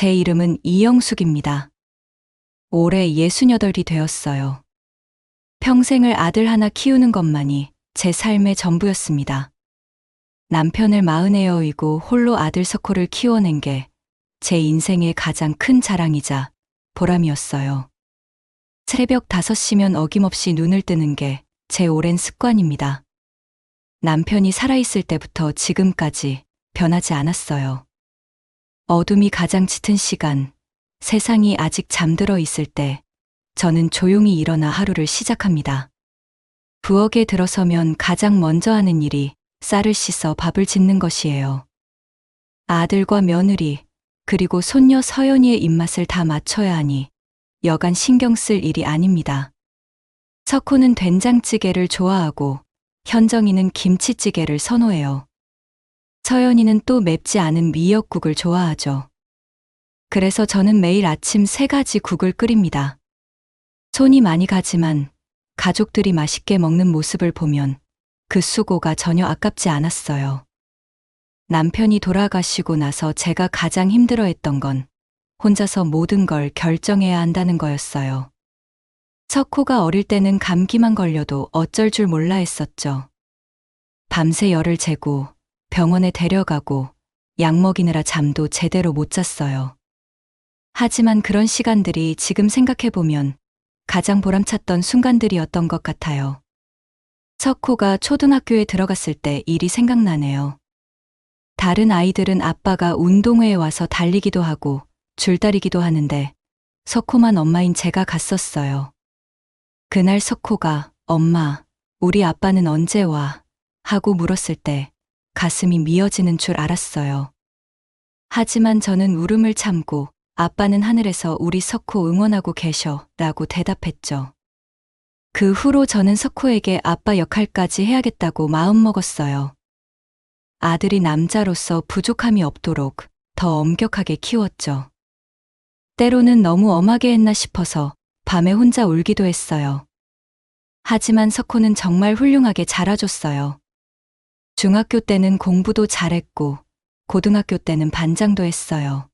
제 이름은 이영숙입니다. 올해 68이 되었어요. 평생을 아들 하나 키우는 것만이 제 삶의 전부였습니다. 남편을 40에 여의고 홀로 아들 석호를 키워낸 게 제 인생의 가장 큰 자랑이자 보람이었어요. 새벽 5시면 어김없이 눈을 뜨는 게 제 오랜 습관입니다. 남편이 살아있을 때부터 지금까지 변하지 않았어요. 어둠이 가장 짙은 시간, 세상이 아직 잠들어 있을 때 저는 조용히 일어나 하루를 시작합니다. 부엌에 들어서면 가장 먼저 하는 일이 쌀을 씻어 밥을 짓는 것이에요. 아들과 며느리, 그리고 손녀 서연이의 입맛을 다 맞춰야 하니 여간 신경 쓸 일이 아닙니다. 석호는 된장찌개를 좋아하고 현정이는 김치찌개를 선호해요. 서연이는 또 맵지 않은 미역국을 좋아하죠. 그래서 저는 매일 아침 3가지 국을 끓입니다. 손이 많이 가지만 가족들이 맛있게 먹는 모습을 보면 그 수고가 전혀 아깝지 않았어요. 남편이 돌아가시고 나서 제가 가장 힘들어했던 건 혼자서 모든 걸 결정해야 한다는 거였어요. 석호가 어릴 때는 감기만 걸려도 어쩔 줄 몰라 했었죠. 밤새 열을 재고 병원에 데려가고 약 먹이느라 잠도 제대로 못 잤어요. 하지만 그런 시간들이 지금 생각해보면 가장 보람찼던 순간들이었던 것 같아요. 석호가 초등학교에 들어갔을 때 일이 생각나네요. 다른 아이들은 아빠가 운동회에 와서 달리기도 하고 줄다리기도 하는데 석호만 엄마인 제가 갔었어요. 그날 석호가 엄마, 우리 아빠는 언제 와? 하고 물었을 때 가슴이 미어지는 줄 알았어요. 하지만 저는 울음을 참고 아빠는 하늘에서 우리 석호 응원하고 계셔 라고 대답했죠. 그 후로 저는 석호에게 아빠 역할까지 해야겠다고 마음먹었어요. 아들이 남자로서 부족함이 없도록 더 엄격하게 키웠죠. 때로는 너무 엄하게 했나 싶어서 밤에 혼자 울기도 했어요. 하지만 석호는 정말 훌륭하게 자라줬어요. 중학교 때는 공부도 잘했고 고등학교 때는 반장도 했어요.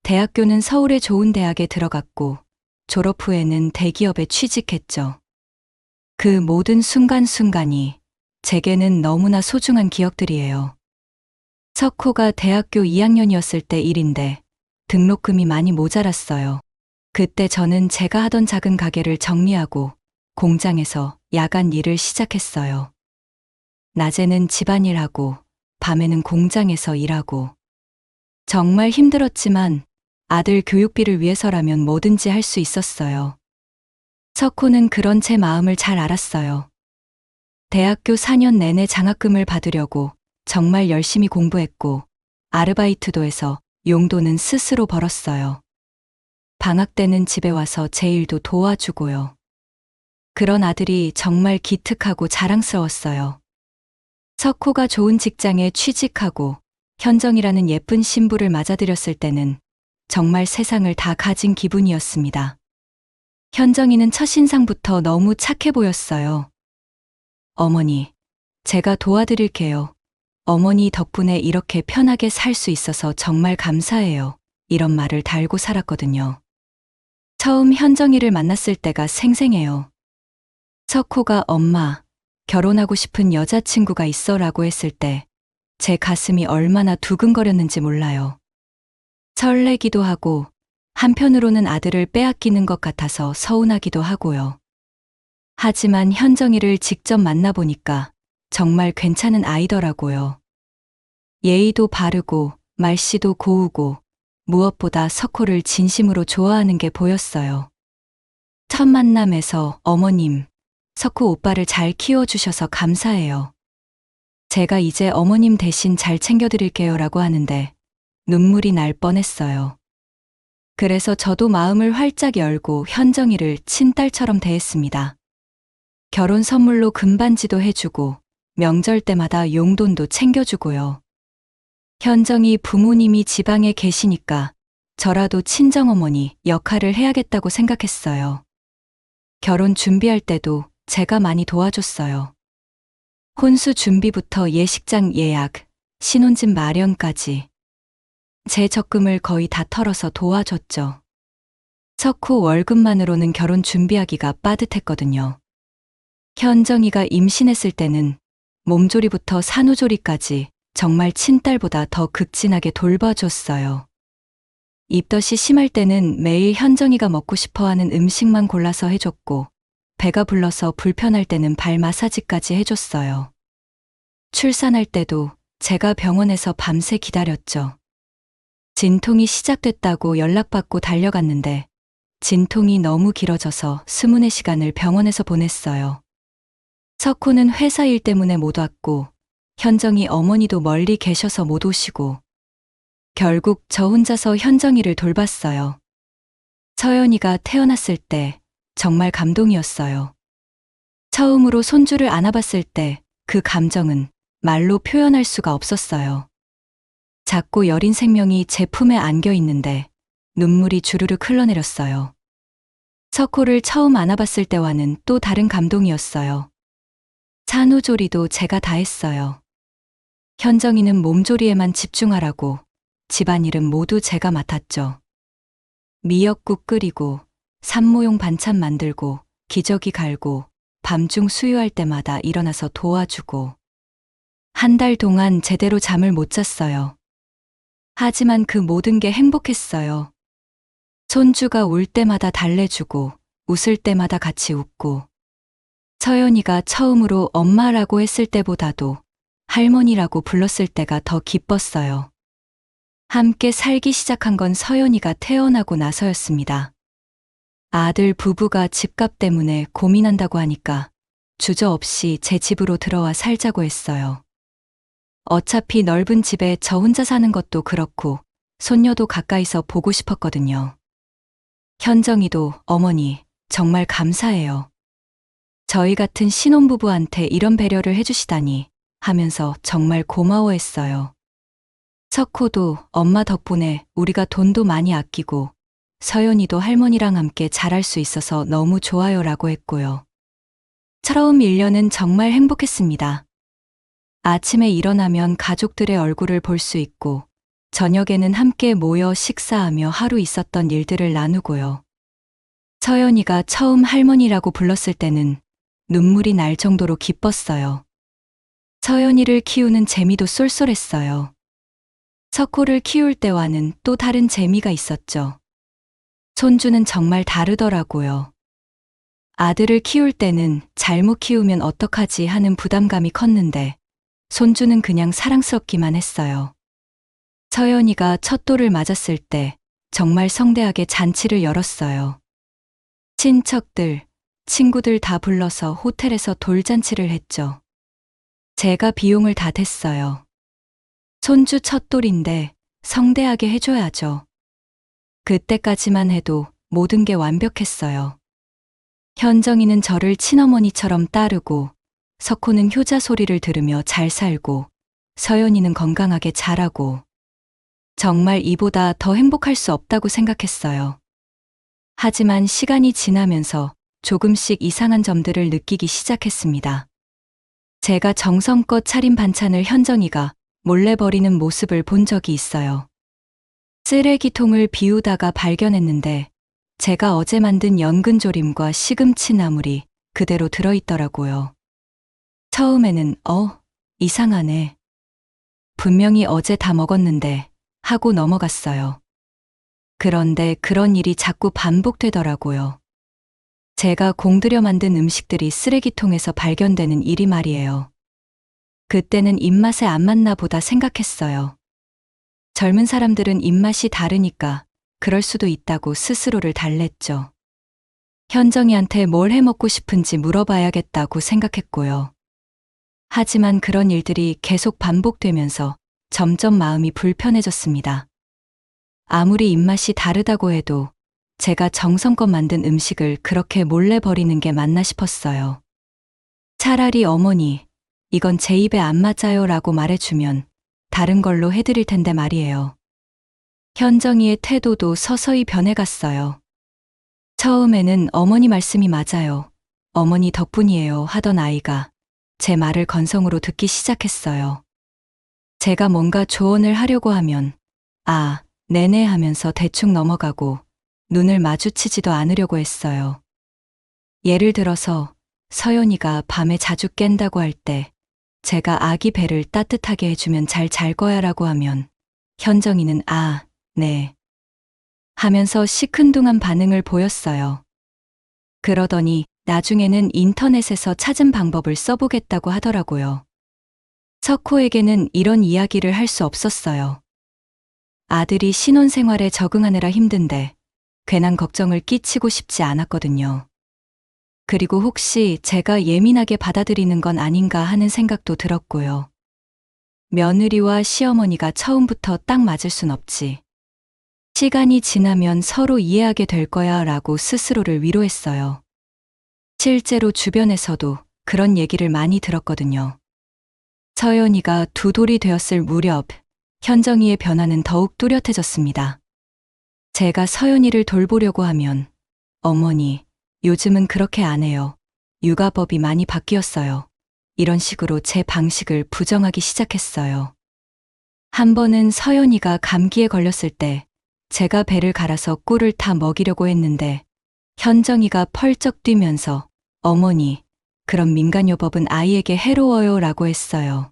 대학교는 서울의 좋은 대학에 들어갔고 졸업 후에는 대기업에 취직했죠. 그 모든 순간순간이 제게는 너무나 소중한 기억들이에요. 석호가 대학교 2학년이었을 때 일인데 등록금이 많이 모자랐어요. 그때 저는 제가 하던 작은 가게를 정리하고 공장에서 야간 일을 시작했어요. 낮에는 집안일하고 밤에는 공장에서 일하고 정말 힘들었지만 아들 교육비를 위해서라면 뭐든지 할 수 있었어요. 석호는 그런 제 마음을 잘 알았어요. 대학교 4년 내내 장학금을 받으려고 정말 열심히 공부했고 아르바이트도 해서 용돈은 스스로 벌었어요. 방학 때는 집에 와서 제 일도 도와주고요. 그런 아들이 정말 기특하고 자랑스러웠어요. 석호가 좋은 직장에 취직하고 현정이라는 예쁜 신부를 맞아들였을 때는 정말 세상을 다 가진 기분이었습니다. 현정이는 첫인상부터 너무 착해 보였어요. 어머니, 제가 도와드릴게요. 어머니 덕분에 이렇게 편하게 살 수 있어서 정말 감사해요. 이런 말을 달고 살았거든요. 처음 현정이를 만났을 때가 생생해요. 석호가 엄마, 결혼하고 싶은 여자친구가 있어 라고 했을 때 제 가슴이 얼마나 두근거렸는지 몰라요. 설레기도 하고 한편으로는 아들을 빼앗기는 것 같아서 서운하기도 하고요. 하지만 현정이를 직접 만나보니까 정말 괜찮은 아이더라고요. 예의도 바르고 말씨도 고우고 무엇보다 석호를 진심으로 좋아하는 게 보였어요. 첫 만남에서 어머님, 석호 오빠를 잘 키워주셔서 감사해요. 제가 이제 어머님 대신 잘 챙겨드릴게요 라고 하는데 눈물이 날 뻔했어요. 그래서 저도 마음을 활짝 열고 현정이를 친딸처럼 대했습니다. 결혼 선물로 금반지도 해주고 명절 때마다 용돈도 챙겨주고요. 현정이 부모님이 지방에 계시니까 저라도 친정어머니 역할을 해야겠다고 생각했어요. 결혼 준비할 때도 제가 많이 도와줬어요. 혼수 준비부터 예식장 예약, 신혼집 마련까지. 제 적금을 거의 다 털어서 도와줬죠. 석호 월급만으로는 결혼 준비하기가 빠듯했거든요. 현정이가 임신했을 때는 몸조리부터 산후조리까지 정말 친딸보다 더 극진하게 돌봐줬어요. 입덧이 심할 때는 매일 현정이가 먹고 싶어하는 음식만 골라서 해줬고, 배가 불러서 불편할 때는 발 마사지까지 해줬어요. 출산할 때도 제가 병원에서 밤새 기다렸죠. 진통이 시작됐다고 연락받고 달려갔는데 진통이 너무 길어져서 수문의 시간을 병원에서 보냈어요. 석호는 회사 일 때문에 못 왔고 현정이 어머니도 멀리 계셔서 못 오시고 결국 저 혼자서 현정이를 돌봤어요. 서연이가 태어났을 때 정말 감동이었어요. 처음으로 손주를 안아봤을 때 그 감정은 말로 표현할 수가 없었어요. 작고 여린 생명이 제 품에 안겨 있는데 눈물이 주르륵 흘러내렸어요. 석호를 처음 안아봤을 때와는 또 다른 감동이었어요. 산후조리도 제가 다 했어요. 현정이는 몸조리에만 집중하라고 집안일은 모두 제가 맡았죠. 미역국 끓이고 산모용 반찬 만들고 기저귀 갈고 밤중 수유할 때마다 일어나서 도와주고 한 달 동안 제대로 잠을 못 잤어요. 하지만 그 모든 게 행복했어요. 손주가 울 때마다 달래주고 웃을 때마다 같이 웃고 서연이가 처음으로 엄마라고 했을 때보다도 할머니라고 불렀을 때가 더 기뻤어요. 함께 살기 시작한 건 서연이가 태어나고 나서였습니다. 아들 부부가 집값 때문에 고민한다고 하니까 주저없이 제 집으로 들어와 살자고 했어요. 어차피 넓은 집에 저 혼자 사는 것도 그렇고 손녀도 가까이서 보고 싶었거든요. 현정이도 어머니 정말 감사해요. 저희 같은 신혼부부한테 이런 배려를 해주시다니 하면서 정말 고마워했어요. 석호도 엄마 덕분에 우리가 돈도 많이 아끼고 서연이도 할머니랑 함께 잘할 수 있어서 너무 좋아요라고 했고요. 처음 1년은 정말 행복했습니다. 아침에 일어나면 가족들의 얼굴을 볼 수 있고 저녁에는 함께 모여 식사하며 하루 있었던 일들을 나누고요. 서연이가 처음 할머니라고 불렀을 때는 눈물이 날 정도로 기뻤어요. 서연이를 키우는 재미도 쏠쏠했어요. 석호를 키울 때와는 또 다른 재미가 있었죠. 손주는 정말 다르더라고요. 아들을 키울 때는 잘못 키우면 어떡하지 하는 부담감이 컸는데 손주는 그냥 사랑스럽기만 했어요. 서연이가 첫 돌을 맞았을 때 정말 성대하게 잔치를 열었어요. 친척들, 친구들 다 불러서 호텔에서 돌잔치를 했죠. 제가 비용을 다 댔어요. 손주 첫 돌인데 성대하게 해줘야죠. 그때까지만 해도 모든 게 완벽했어요. 현정이는 저를 친어머니처럼 따르고 석호는 효자 소리를 들으며 잘 살고 서연이는 건강하게 자라고 정말 이보다 더 행복할 수 없다고 생각했어요. 하지만 시간이 지나면서 조금씩 이상한 점들을 느끼기 시작했습니다. 제가 정성껏 차린 반찬을 현정이가 몰래 버리는 모습을 본 적이 있어요. 쓰레기통을 비우다가 발견했는데 제가 어제 만든 연근조림과 시금치 나물이 그대로 들어있더라고요. 처음에는 이상하네. 분명히 어제 다 먹었는데 하고 넘어갔어요. 그런데 그런 일이 자꾸 반복되더라고요. 제가 공들여 만든 음식들이 쓰레기통에서 발견되는 일이 말이에요. 그때는 입맛에 안 맞나 보다 생각했어요. 젊은 사람들은 입맛이 다르니까 그럴 수도 있다고 스스로를 달랬죠. 현정이한테 뭘 해먹고 싶은지 물어봐야겠다고 생각했고요. 하지만 그런 일들이 계속 반복되면서 점점 마음이 불편해졌습니다. 아무리 입맛이 다르다고 해도 제가 정성껏 만든 음식을 그렇게 몰래 버리는 게 맞나 싶었어요. 차라리 어머니, 이건 제 입에 안 맞아요 라고 말해주면 다른 걸로 해드릴 텐데 말이에요. 현정이의 태도도 서서히 변해갔어요. 처음에는 어머니 말씀이 맞아요. 어머니 덕분이에요 하던 아이가 제 말을 건성으로 듣기 시작했어요. 제가 뭔가 조언을 하려고 하면 아, 네네 하면서 대충 넘어가고 눈을 마주치지도 않으려고 했어요. 예를 들어서 서연이가 밤에 자주 깬다고 할 때 제가 아기 배를 따뜻하게 해주면 잘 잘 거야 라고 하면 현정이는 아, 네 하면서 시큰둥한 반응을 보였어요. 그러더니 나중에는 인터넷에서 찾은 방법을 써보겠다고 하더라고요. 석호에게는 이런 이야기를 할 수 없었어요. 아들이 신혼생활에 적응하느라 힘든데 괜한 걱정을 끼치고 싶지 않았거든요. 그리고 혹시 제가 예민하게 받아들이는 건 아닌가 하는 생각도 들었고요. 며느리와 시어머니가 처음부터 딱 맞을 순 없지. 시간이 지나면 서로 이해하게 될 거야 라고 스스로를 위로했어요. 실제로 주변에서도 그런 얘기를 많이 들었거든요. 서연이가 두 돌이 되었을 무렵 현정이의 변화는 더욱 뚜렷해졌습니다. 제가 서연이를 돌보려고 하면 어머니, 요즘은 그렇게 안 해요. 육아법이 많이 바뀌었어요. 이런 식으로 제 방식을 부정하기 시작했어요. 한 번은 서연이가 감기에 걸렸을 때 제가 배를 갈아서 꿀을 타 먹이려고 했는데 현정이가 펄쩍 뛰면서 어머니, 그런 민간요법은 아이에게 해로워요 라고 했어요.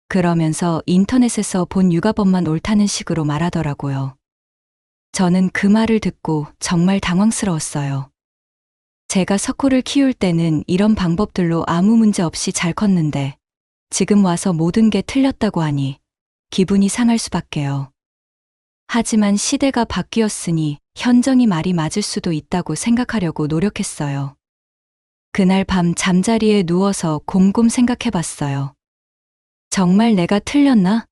그러면서 인터넷에서 본 육아법만 옳다는 식으로 말하더라고요. 저는 그 말을 듣고 정말 당황스러웠어요. 제가 석호를 키울 때는 이런 방법들로 아무 문제 없이 잘 컸는데 지금 와서 모든 게 틀렸다고 하니 기분이 상할 수밖에요. 하지만 시대가 바뀌었으니 현정이 말이 맞을 수도 있다고 생각하려고 노력했어요. 그날 밤 잠자리에 누워서 곰곰 생각해봤어요. 정말 내가 틀렸나?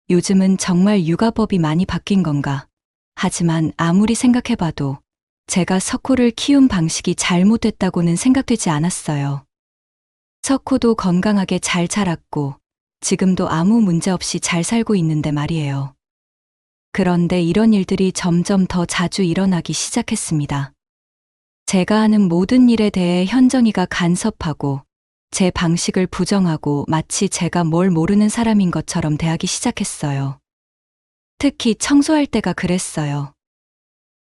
요즘은 정말 육아법이 많이 바뀐 건가? 하지만 아무리 생각해봐도 제가 석호를 키운 방식이 잘못됐다고는 생각되지 않았어요. 석호도 건강하게 잘 자랐고 지금도 아무 문제 없이 잘 살고 있는데 말이에요. 그런데 이런 일들이 점점 더 자주 일어나기 시작했습니다. 제가 하는 모든 일에 대해 현정이가 간섭하고 제 방식을 부정하고 마치 제가 뭘 모르는 사람인 것처럼 대하기 시작했어요. 특히 청소할 때가 그랬어요.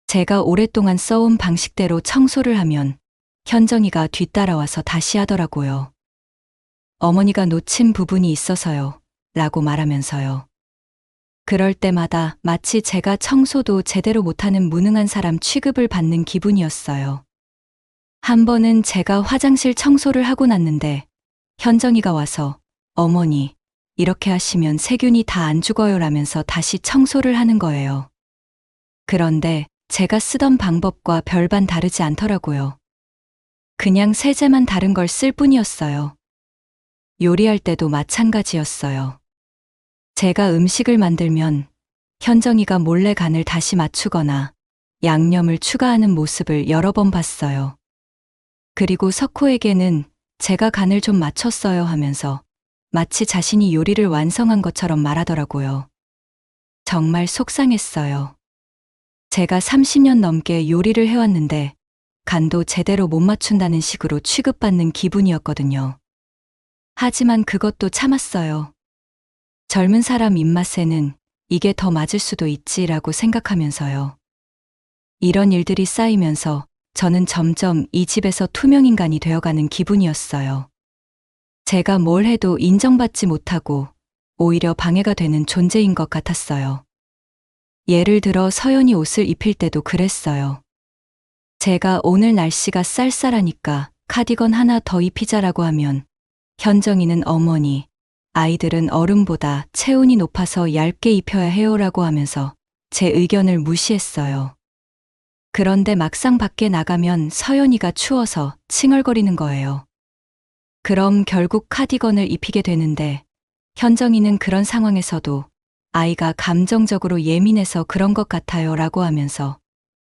제가 오랫동안 써온 방식대로 청소를 하면 현정이가 뒤따라와서 다시 하더라고요. 어머니가 놓친 부분이 있어서요. 라고 말하면서요. 그럴 때마다 마치 제가 청소도 제대로 못하는 무능한 사람 취급을 받는 기분이었어요. 한 번은 제가 화장실 청소를 하고 났는데 현정이가 와서 어머니, 이렇게 하시면 세균이 다 안 죽어요 라면서 다시 청소를 하는 거예요. 그런데 제가 쓰던 방법과 별반 다르지 않더라고요. 그냥 세제만 다른 걸 쓸 뿐이었어요. 요리할 때도 마찬가지였어요. 제가 음식을 만들면 현정이가 몰래 간을 다시 맞추거나 양념을 추가하는 모습을 여러 번 봤어요. 그리고 석호에게는 제가 간을 좀 맞췄어요 하면서 마치 자신이 요리를 완성한 것처럼 말하더라고요. 정말 속상했어요. 제가 30년 넘게 요리를 해왔는데 간도 제대로 못 맞춘다는 식으로 취급받는 기분이었거든요. 하지만 그것도 참았어요. 젊은 사람 입맛에는 이게 더 맞을 수도 있지라고 생각하면서요. 이런 일들이 쌓이면서 저는 점점 이 집에서 투명인간이 되어가는 기분이었어요. 제가 뭘 해도 인정받지 못하고 오히려 방해가 되는 존재인 것 같았어요. 예를 들어 서연이 옷을 입힐 때도 그랬어요. 제가 오늘 날씨가 쌀쌀하니까 카디건 하나 더 입히자라고 하면 현정이는 어머니, 아이들은 어른보다 체온이 높아서 얇게 입혀야 해요라고 하면서 제 의견을 무시했어요. 그런데 막상 밖에 나가면 서연이가 추워서 칭얼거리는 거예요. 그럼 결국 카디건을 입히게 되는데 현정이는 그런 상황에서도 아이가 감정적으로 예민해서 그런 것 같아요 라고 하면서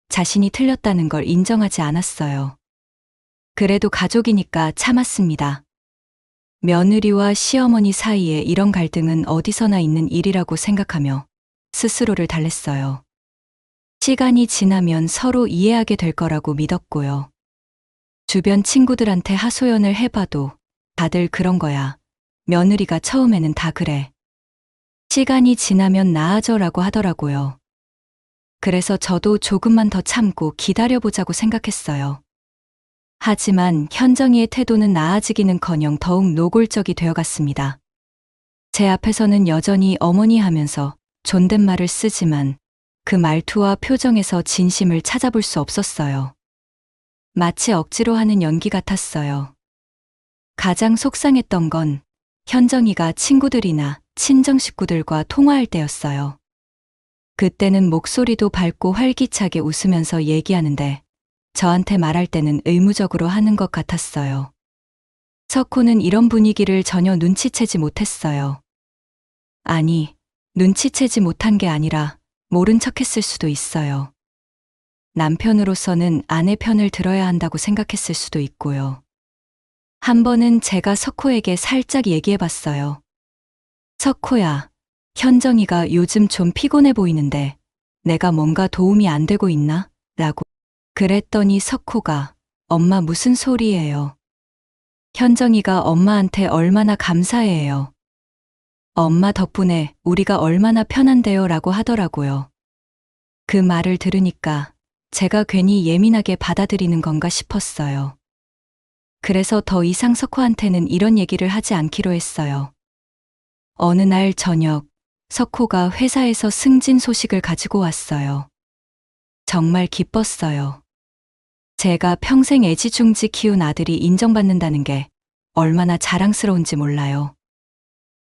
자신이 틀렸다는 걸 인정하지 않았어요. 그래도 가족이니까 참았습니다. 며느리와 시어머니 사이에 이런 갈등은 어디서나 있는 일이라고 생각하며 스스로를 달랬어요. 시간이 지나면 서로 이해하게 될 거라고 믿었고요. 주변 친구들한테 하소연을 해봐도 다들 그런 거야. 며느리가 처음에는 다 그래. 시간이 지나면 나아져라고 하더라고요. 그래서 저도 조금만 더 참고 기다려보자고 생각했어요. 하지만 현정이의 태도는 나아지기는커녕 더욱 노골적이 되어갔습니다. 제 앞에서는 여전히 어머니 하면서 존댓말을 쓰지만 그 말투와 표정에서 진심을 찾아볼 수 없었어요. 마치 억지로 하는 연기 같았어요. 가장 속상했던 건 현정이가 친구들이나 친정 식구들과 통화할 때였어요. 그때는 목소리도 밝고 활기차게 웃으면서 얘기하는데 저한테 말할 때는 의무적으로 하는 것 같았어요. 석호는 이런 분위기를 전혀 눈치채지 못했어요. 아니, 눈치채지 못한 게 아니라 모른 척했을 수도 있어요. 남편으로서는 아내 편을 들어야 한다고 생각했을 수도 있고요. 한 번은 제가 석호에게 살짝 얘기해봤어요. 석호야, 현정이가 요즘 좀 피곤해 보이는데 내가 뭔가 도움이 안 되고 있나? 라고. 그랬더니 석호가 엄마 무슨 소리예요? 현정이가 엄마한테 얼마나 감사해요. 엄마 덕분에 우리가 얼마나 편한데요? 라고 하더라고요. 그 말을 들으니까 제가 괜히 예민하게 받아들이는 건가 싶었어요. 그래서 더 이상 석호한테는 이런 얘기를 하지 않기로 했어요. 어느 날 저녁, 석호가 회사에서 승진 소식을 가지고 왔어요. 정말 기뻤어요. 제가 평생 애지중지 키운 아들이 인정받는다는 게 얼마나 자랑스러운지 몰라요.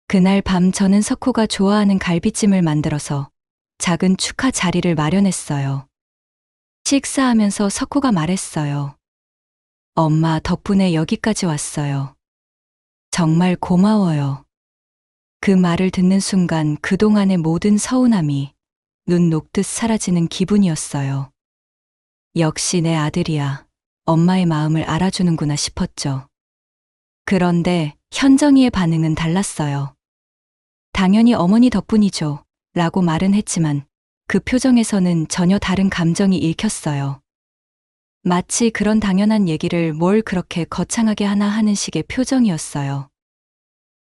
그날 밤 저는 석호가 좋아하는 갈비찜을 만들어서 작은 축하 자리를 마련했어요. 식사하면서 석호가 말했어요. 엄마 덕분에 여기까지 왔어요. 정말 고마워요. 그 말을 듣는 순간 그동안의 모든 서운함이 눈 녹듯 사라지는 기분이었어요. 역시 내 아들이야. 엄마의 마음을 알아주는구나 싶었죠. 그런데 현정이의 반응은 달랐어요. 당연히 어머니 덕분이죠. 라고 말은 했지만 그 표정에서는 전혀 다른 감정이 읽혔어요. 마치 그런 당연한 얘기를 뭘 그렇게 거창하게 하나 하는 식의 표정이었어요.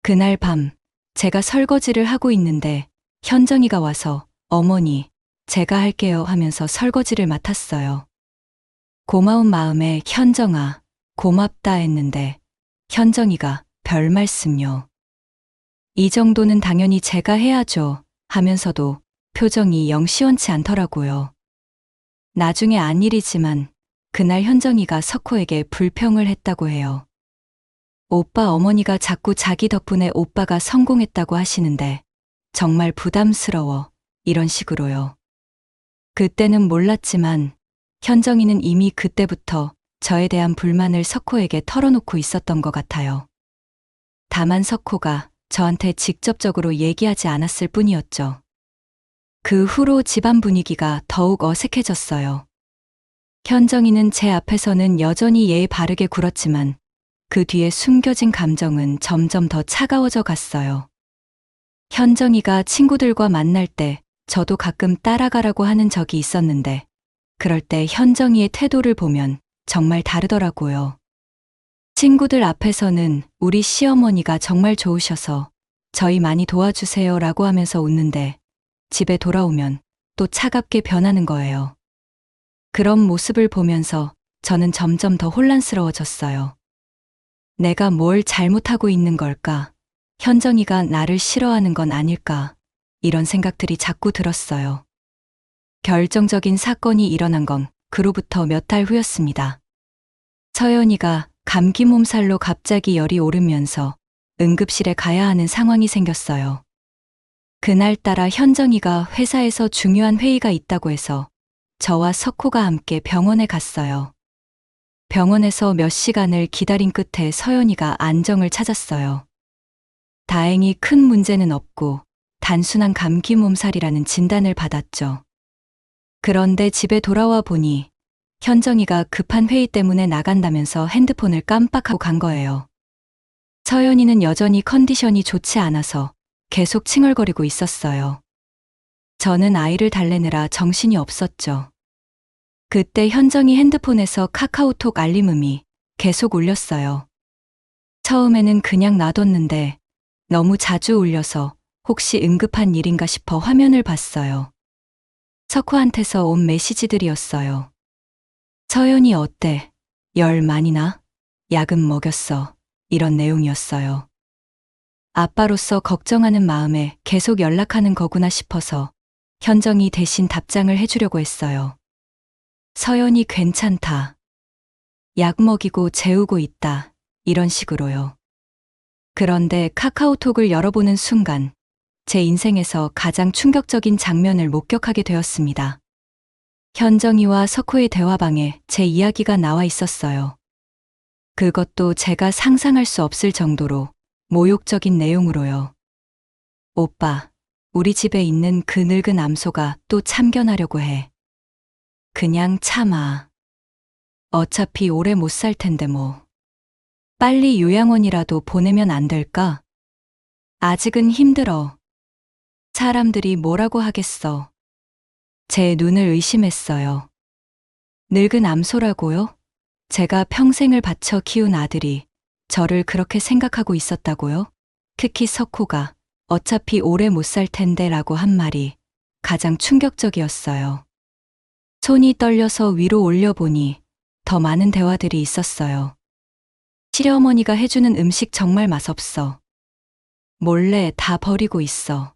그날 밤 제가 설거지를 하고 있는데 현정이가 와서 어머니, 제가 할게요 하면서 설거지를 맡았어요. 고마운 마음에 현정아, 고맙다 했는데 현정이가 별 말씀요. 이 정도는 당연히 제가 해야죠 하면서도 표정이 영 시원치 않더라고요. 나중에 안 일이지만 그날 현정이가 석호에게 불평을 했다고 해요. 오빠 어머니가 자꾸 자기 덕분에 오빠가 성공했다고 하시는데 정말 부담스러워 이런 식으로요. 그때는 몰랐지만 현정이는 이미 그때부터 저에 대한 불만을 석호에게 털어놓고 있었던 것 같아요. 다만 석호가 저한테 직접적으로 얘기하지 않았을 뿐이었죠. 그 후로 집안 분위기가 더욱 어색해졌어요. 현정이는 제 앞에서는 여전히 예의 바르게 굴었지만 그 뒤에 숨겨진 감정은 점점 더 차가워져 갔어요. 현정이가 친구들과 만날 때 저도 가끔 따라가라고 하는 적이 있었는데 그럴 때 현정이의 태도를 보면 정말 다르더라고요. 친구들 앞에서는 우리 시어머니가 정말 좋으셔서 저희 많이 도와주세요 라고 하면서 웃는데 집에 돌아오면 또 차갑게 변하는 거예요. 그런 모습을 보면서 저는 점점 더 혼란스러워졌어요. 내가 뭘 잘못하고 있는 걸까? 현정이가 나를 싫어하는 건 아닐까? 이런 생각들이 자꾸 들었어요. 결정적인 사건이 일어난 건 그로부터 몇 달 후였습니다. 서연이가 감기 몸살로 갑자기 열이 오르면서 응급실에 가야 하는 상황이 생겼어요. 그날따라 현정이가 회사에서 중요한 회의가 있다고 해서 저와 석호가 함께 병원에 갔어요. 병원에서 몇 시간을 기다린 끝에 서연이가 안정을 찾았어요. 다행히 큰 문제는 없고 단순한 감기 몸살이라는 진단을 받았죠. 그런데 집에 돌아와 보니 현정이가 급한 회의 때문에 나간다면서 핸드폰을 깜빡하고 간 거예요. 서연이는 여전히 컨디션이 좋지 않아서 계속 칭얼거리고 있었어요. 저는 아이를 달래느라 정신이 없었죠. 그때 현정이 핸드폰에서 카카오톡 알림음이 계속 울렸어요. 처음에는 그냥 놔뒀는데 너무 자주 울려서 혹시 응급한 일인가 싶어 화면을 봤어요. 석호한테서 온 메시지들이었어요. 서연이 어때? 열 많이 나? 약은 먹였어. 이런 내용이었어요. 아빠로서 걱정하는 마음에 계속 연락하는 거구나 싶어서 현정이 대신 답장을 해주려고 했어요. 서연이 괜찮다. 약 먹이고 재우고 있다. 이런 식으로요. 그런데 카카오톡을 열어보는 순간 제 인생에서 가장 충격적인 장면을 목격하게 되었습니다. 현정이와 석호의 대화방에 제 이야기가 나와 있었어요. 그것도 제가 상상할 수 없을 정도로 모욕적인 내용으로요. 오빠, 우리 집에 있는 그 늙은 암소가 또 참견하려고 해. 그냥 참아. 어차피 오래 못 살 텐데 뭐. 빨리 요양원이라도 보내면 안 될까? 아직은 힘들어. 사람들이 뭐라고 하겠어. 제 눈을 의심했어요. 늙은 암소라고요? 제가 평생을 바쳐 키운 아들이 저를 그렇게 생각하고 있었다고요? 특히 석호가 어차피 오래 못 살 텐데 라고 한 말이 가장 충격적이었어요. 손이 떨려서 위로 올려보니 더 많은 대화들이 있었어요. 시어머니가 해주는 음식 정말 맛없어. 몰래 다 버리고 있어.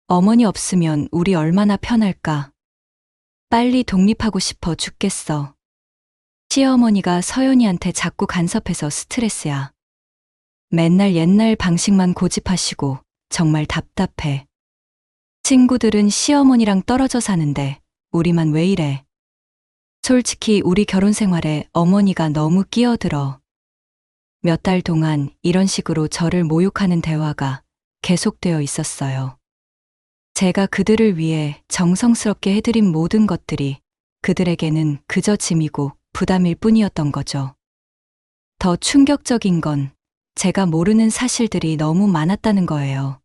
어머니 없으면 우리 얼마나 편할까? 빨리 독립하고 싶어 죽겠어. 시어머니가 서연이한테 자꾸 간섭해서 스트레스야. 맨날 옛날 방식만 고집하시고 정말 답답해. 친구들은 시어머니랑 떨어져 사는데 우리만 왜 이래? 솔직히 우리 결혼 생활에 어머니가 너무 끼어들어. 몇 달 동안 이런 식으로 저를 모욕하는 대화가 계속되어 있었어요. 제가 그들을 위해 정성스럽게 해드린 모든 것들이 그들에게는 그저 짐이고 부담일 뿐이었던 거죠. 더 충격적인 건 제가 모르는 사실들이 너무 많았다는 거예요.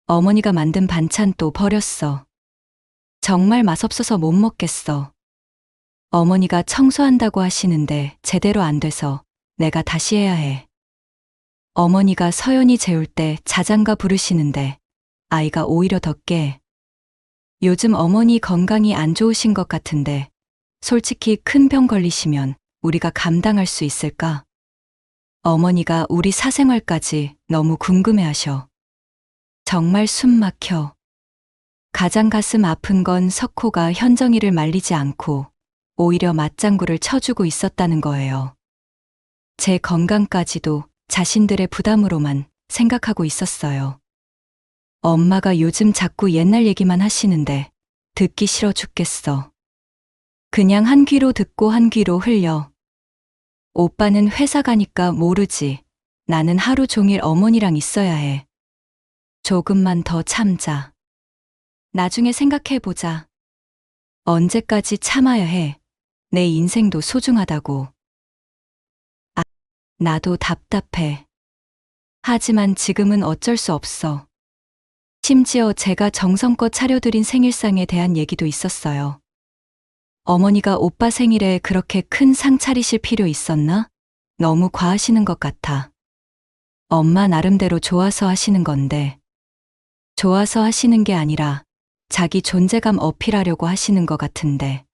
어머니가 만든 반찬 또 버렸어. 정말 맛없어서 못 먹겠어. 어머니가 청소한다고 하시는데 제대로 안 돼서 내가 다시 해야 해. 어머니가 서연이 재울 때 자장가 부르시는데 아이가 오히려 더 깨. 요즘 어머니 건강이 안 좋으신 것 같은데 솔직히 큰 병 걸리시면 우리가 감당할 수 있을까? 어머니가 우리 사생활까지 너무 궁금해하셔. 정말 숨 막혀. 가장 가슴 아픈 건 석호가 현정이를 말리지 않고 오히려 맞장구를 쳐주고 있었다는 거예요. 제 건강까지도 자신들의 부담으로만 생각하고 있었어요. 엄마가 요즘 자꾸 옛날 얘기만 하시는데 듣기 싫어 죽겠어. 그냥 한 귀로 듣고 한 귀로 흘려. 오빠는 회사 가니까 모르지. 나는 하루 종일 어머니랑 있어야 해. 조금만 더 참자. 나중에 생각해보자. 언제까지 참아야 해. 내 인생도 소중하다고. 아, 나도 답답해. 하지만 지금은 어쩔 수 없어. 심지어 제가 정성껏 차려드린 생일상에 대한 얘기도 있었어요. 어머니가 오빠 생일에 그렇게 큰 상 차리실 필요 있었나? 너무 과하시는 것 같아. 엄마 나름대로 좋아서 하시는 건데. 좋아서 하시는 게 아니라 자기 존재감 어필하려고 하시는 것 같은데.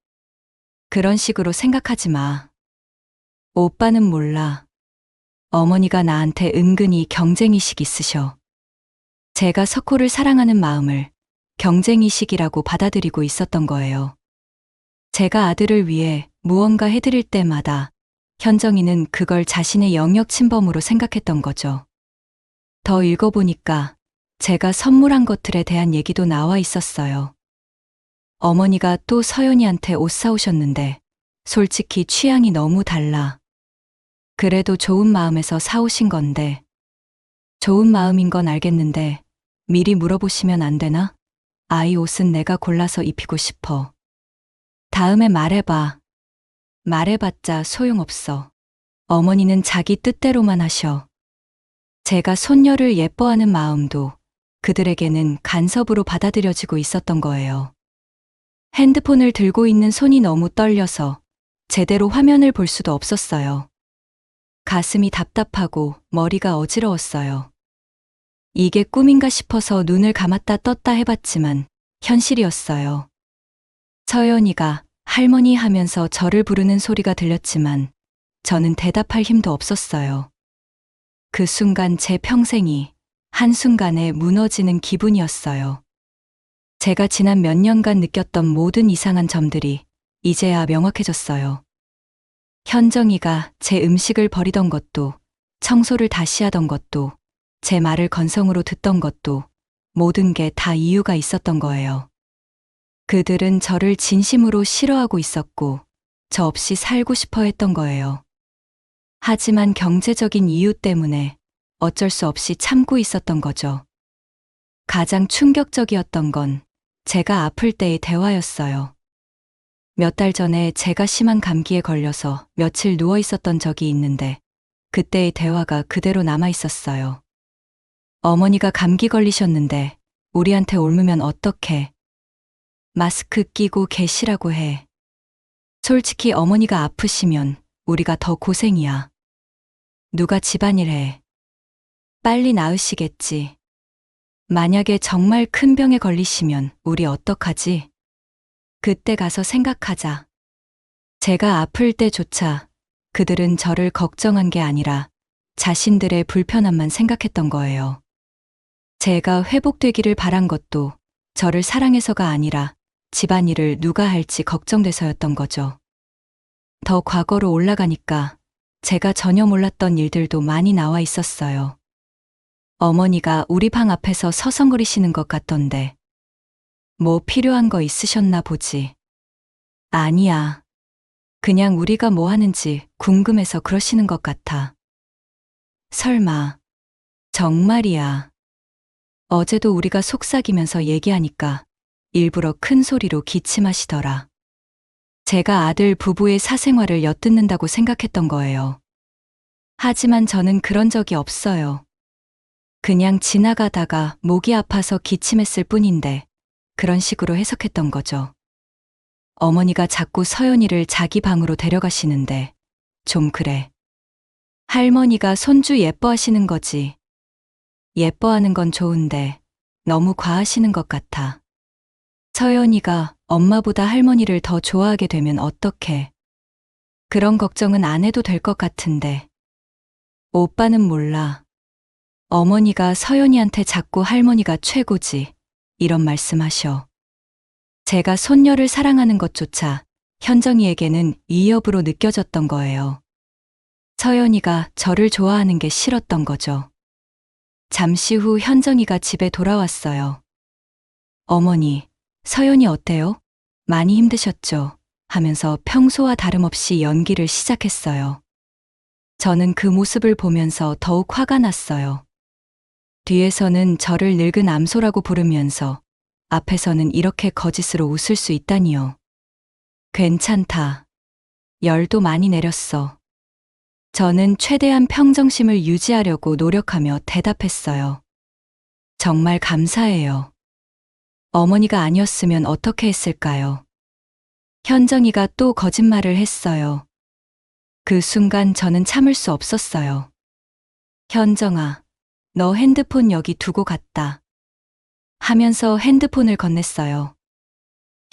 그런 식으로 생각하지 마. 오빠는 몰라. 어머니가 나한테 은근히 경쟁의식 있으셔. 제가 석호를 사랑하는 마음을 경쟁의식이라고 받아들이고 있었던 거예요. 제가 아들을 위해 무언가 해드릴 때마다 현정이는 그걸 자신의 영역 침범으로 생각했던 거죠. 더 읽어보니까 제가 선물한 것들에 대한 얘기도 나와 있었어요. 어머니가 또 서연이한테 옷 사오셨는데 솔직히 취향이 너무 달라. 그래도 좋은 마음에서 사오신 건데 좋은 마음인 건 알겠는데 미리 물어보시면 안 되나? 아이 옷은 내가 골라서 입히고 싶어. 다음에 말해봐. 말해봤자 소용없어. 어머니는 자기 뜻대로만 하셔. 제가 손녀를 예뻐하는 마음도 그들에게는 간섭으로 받아들여지고 있었던 거예요. 핸드폰을 들고 있는 손이 너무 떨려서 제대로 화면을 볼 수도 없었어요. 가슴이 답답하고 머리가 어지러웠어요. 이게 꿈인가 싶어서 눈을 감았다 떴다 해봤지만 현실이었어요. 서연이가 할머니 하면서 저를 부르는 소리가 들렸지만 저는 대답할 힘도 없었어요. 그 순간 제 평생이 한순간에 무너지는 기분이었어요. 제가 지난 몇 년간 느꼈던 모든 이상한 점들이 이제야 명확해졌어요. 현정이가 제 음식을 버리던 것도, 청소를 다시 하던 것도, 제 말을 건성으로 듣던 것도 모든 게 다 이유가 있었던 거예요. 그들은 저를 진심으로 싫어하고 있었고 저 없이 살고 싶어 했던 거예요. 하지만 경제적인 이유 때문에 어쩔 수 없이 참고 있었던 거죠. 가장 충격적이었던 건 제가 아플 때의 대화였어요. 몇 달 전에 제가 심한 감기에 걸려서 며칠 누워 있었던 적이 있는데 그때의 대화가 그대로 남아 있었어요. 어머니가 감기 걸리셨는데 우리한테 옮으면 어떡해? 마스크 끼고 계시라고 해. 솔직히 어머니가 아프시면 우리가 더 고생이야. 누가 집안일 해. 빨리 나으시겠지. 만약에 정말 큰 병에 걸리시면 우리 어떡하지? 그때 가서 생각하자. 제가 아플 때조차 그들은 저를 걱정한 게 아니라 자신들의 불편함만 생각했던 거예요. 제가 회복되기를 바란 것도 저를 사랑해서가 아니라 집안일을 누가 할지 걱정돼서였던 거죠. 더 과거로 올라가니까 제가 전혀 몰랐던 일들도 많이 나와 있었어요. 어머니가 우리 방 앞에서 서성거리시는 것 같던데. 뭐 필요한 거 있으셨나 보지. 아니야. 그냥 우리가 뭐 하는지 궁금해서 그러시는 것 같아. 설마. 정말이야. 어제도 우리가 속삭이면서 얘기하니까 일부러 큰 소리로 기침하시더라. 제가 아들 부부의 사생활을 엿듣는다고 생각했던 거예요. 하지만 저는 그런 적이 없어요. 그냥 지나가다가 목이 아파서 기침했을 뿐인데 그런 식으로 해석했던 거죠. 어머니가 자꾸 서연이를 자기 방으로 데려가시는데 좀 그래. 할머니가 손주 예뻐하시는 거지. 예뻐하는 건 좋은데 너무 과하시는 것 같아. 서연이가 엄마보다 할머니를 더 좋아하게 되면 어떡해. 그런 걱정은 안 해도 될 것 같은데. 오빠는 몰라. 어머니가 서연이한테 자꾸 할머니가 최고지 이런 말씀하셔. 제가 손녀를 사랑하는 것조차 현정이에게는 위협으로 느껴졌던 거예요. 서연이가 저를 좋아하는 게 싫었던 거죠. 잠시 후 현정이가 집에 돌아왔어요. 어머니, 서연이 어때요? 많이 힘드셨죠? 하면서 평소와 다름없이 연기를 시작했어요. 저는 그 모습을 보면서 더욱 화가 났어요. 뒤에서는 저를 늙은 암소라고 부르면서 앞에서는 이렇게 거짓으로 웃을 수 있다니요. 괜찮다. 열도 많이 내렸어. 저는 최대한 평정심을 유지하려고 노력하며 대답했어요. 정말 감사해요. 어머니가 아니었으면 어떻게 했을까요? 현정이가 또 거짓말을 했어요. 그 순간 저는 참을 수 없었어요. 현정아, 너 핸드폰 여기 두고 갔다. 하면서 핸드폰을 건넸어요.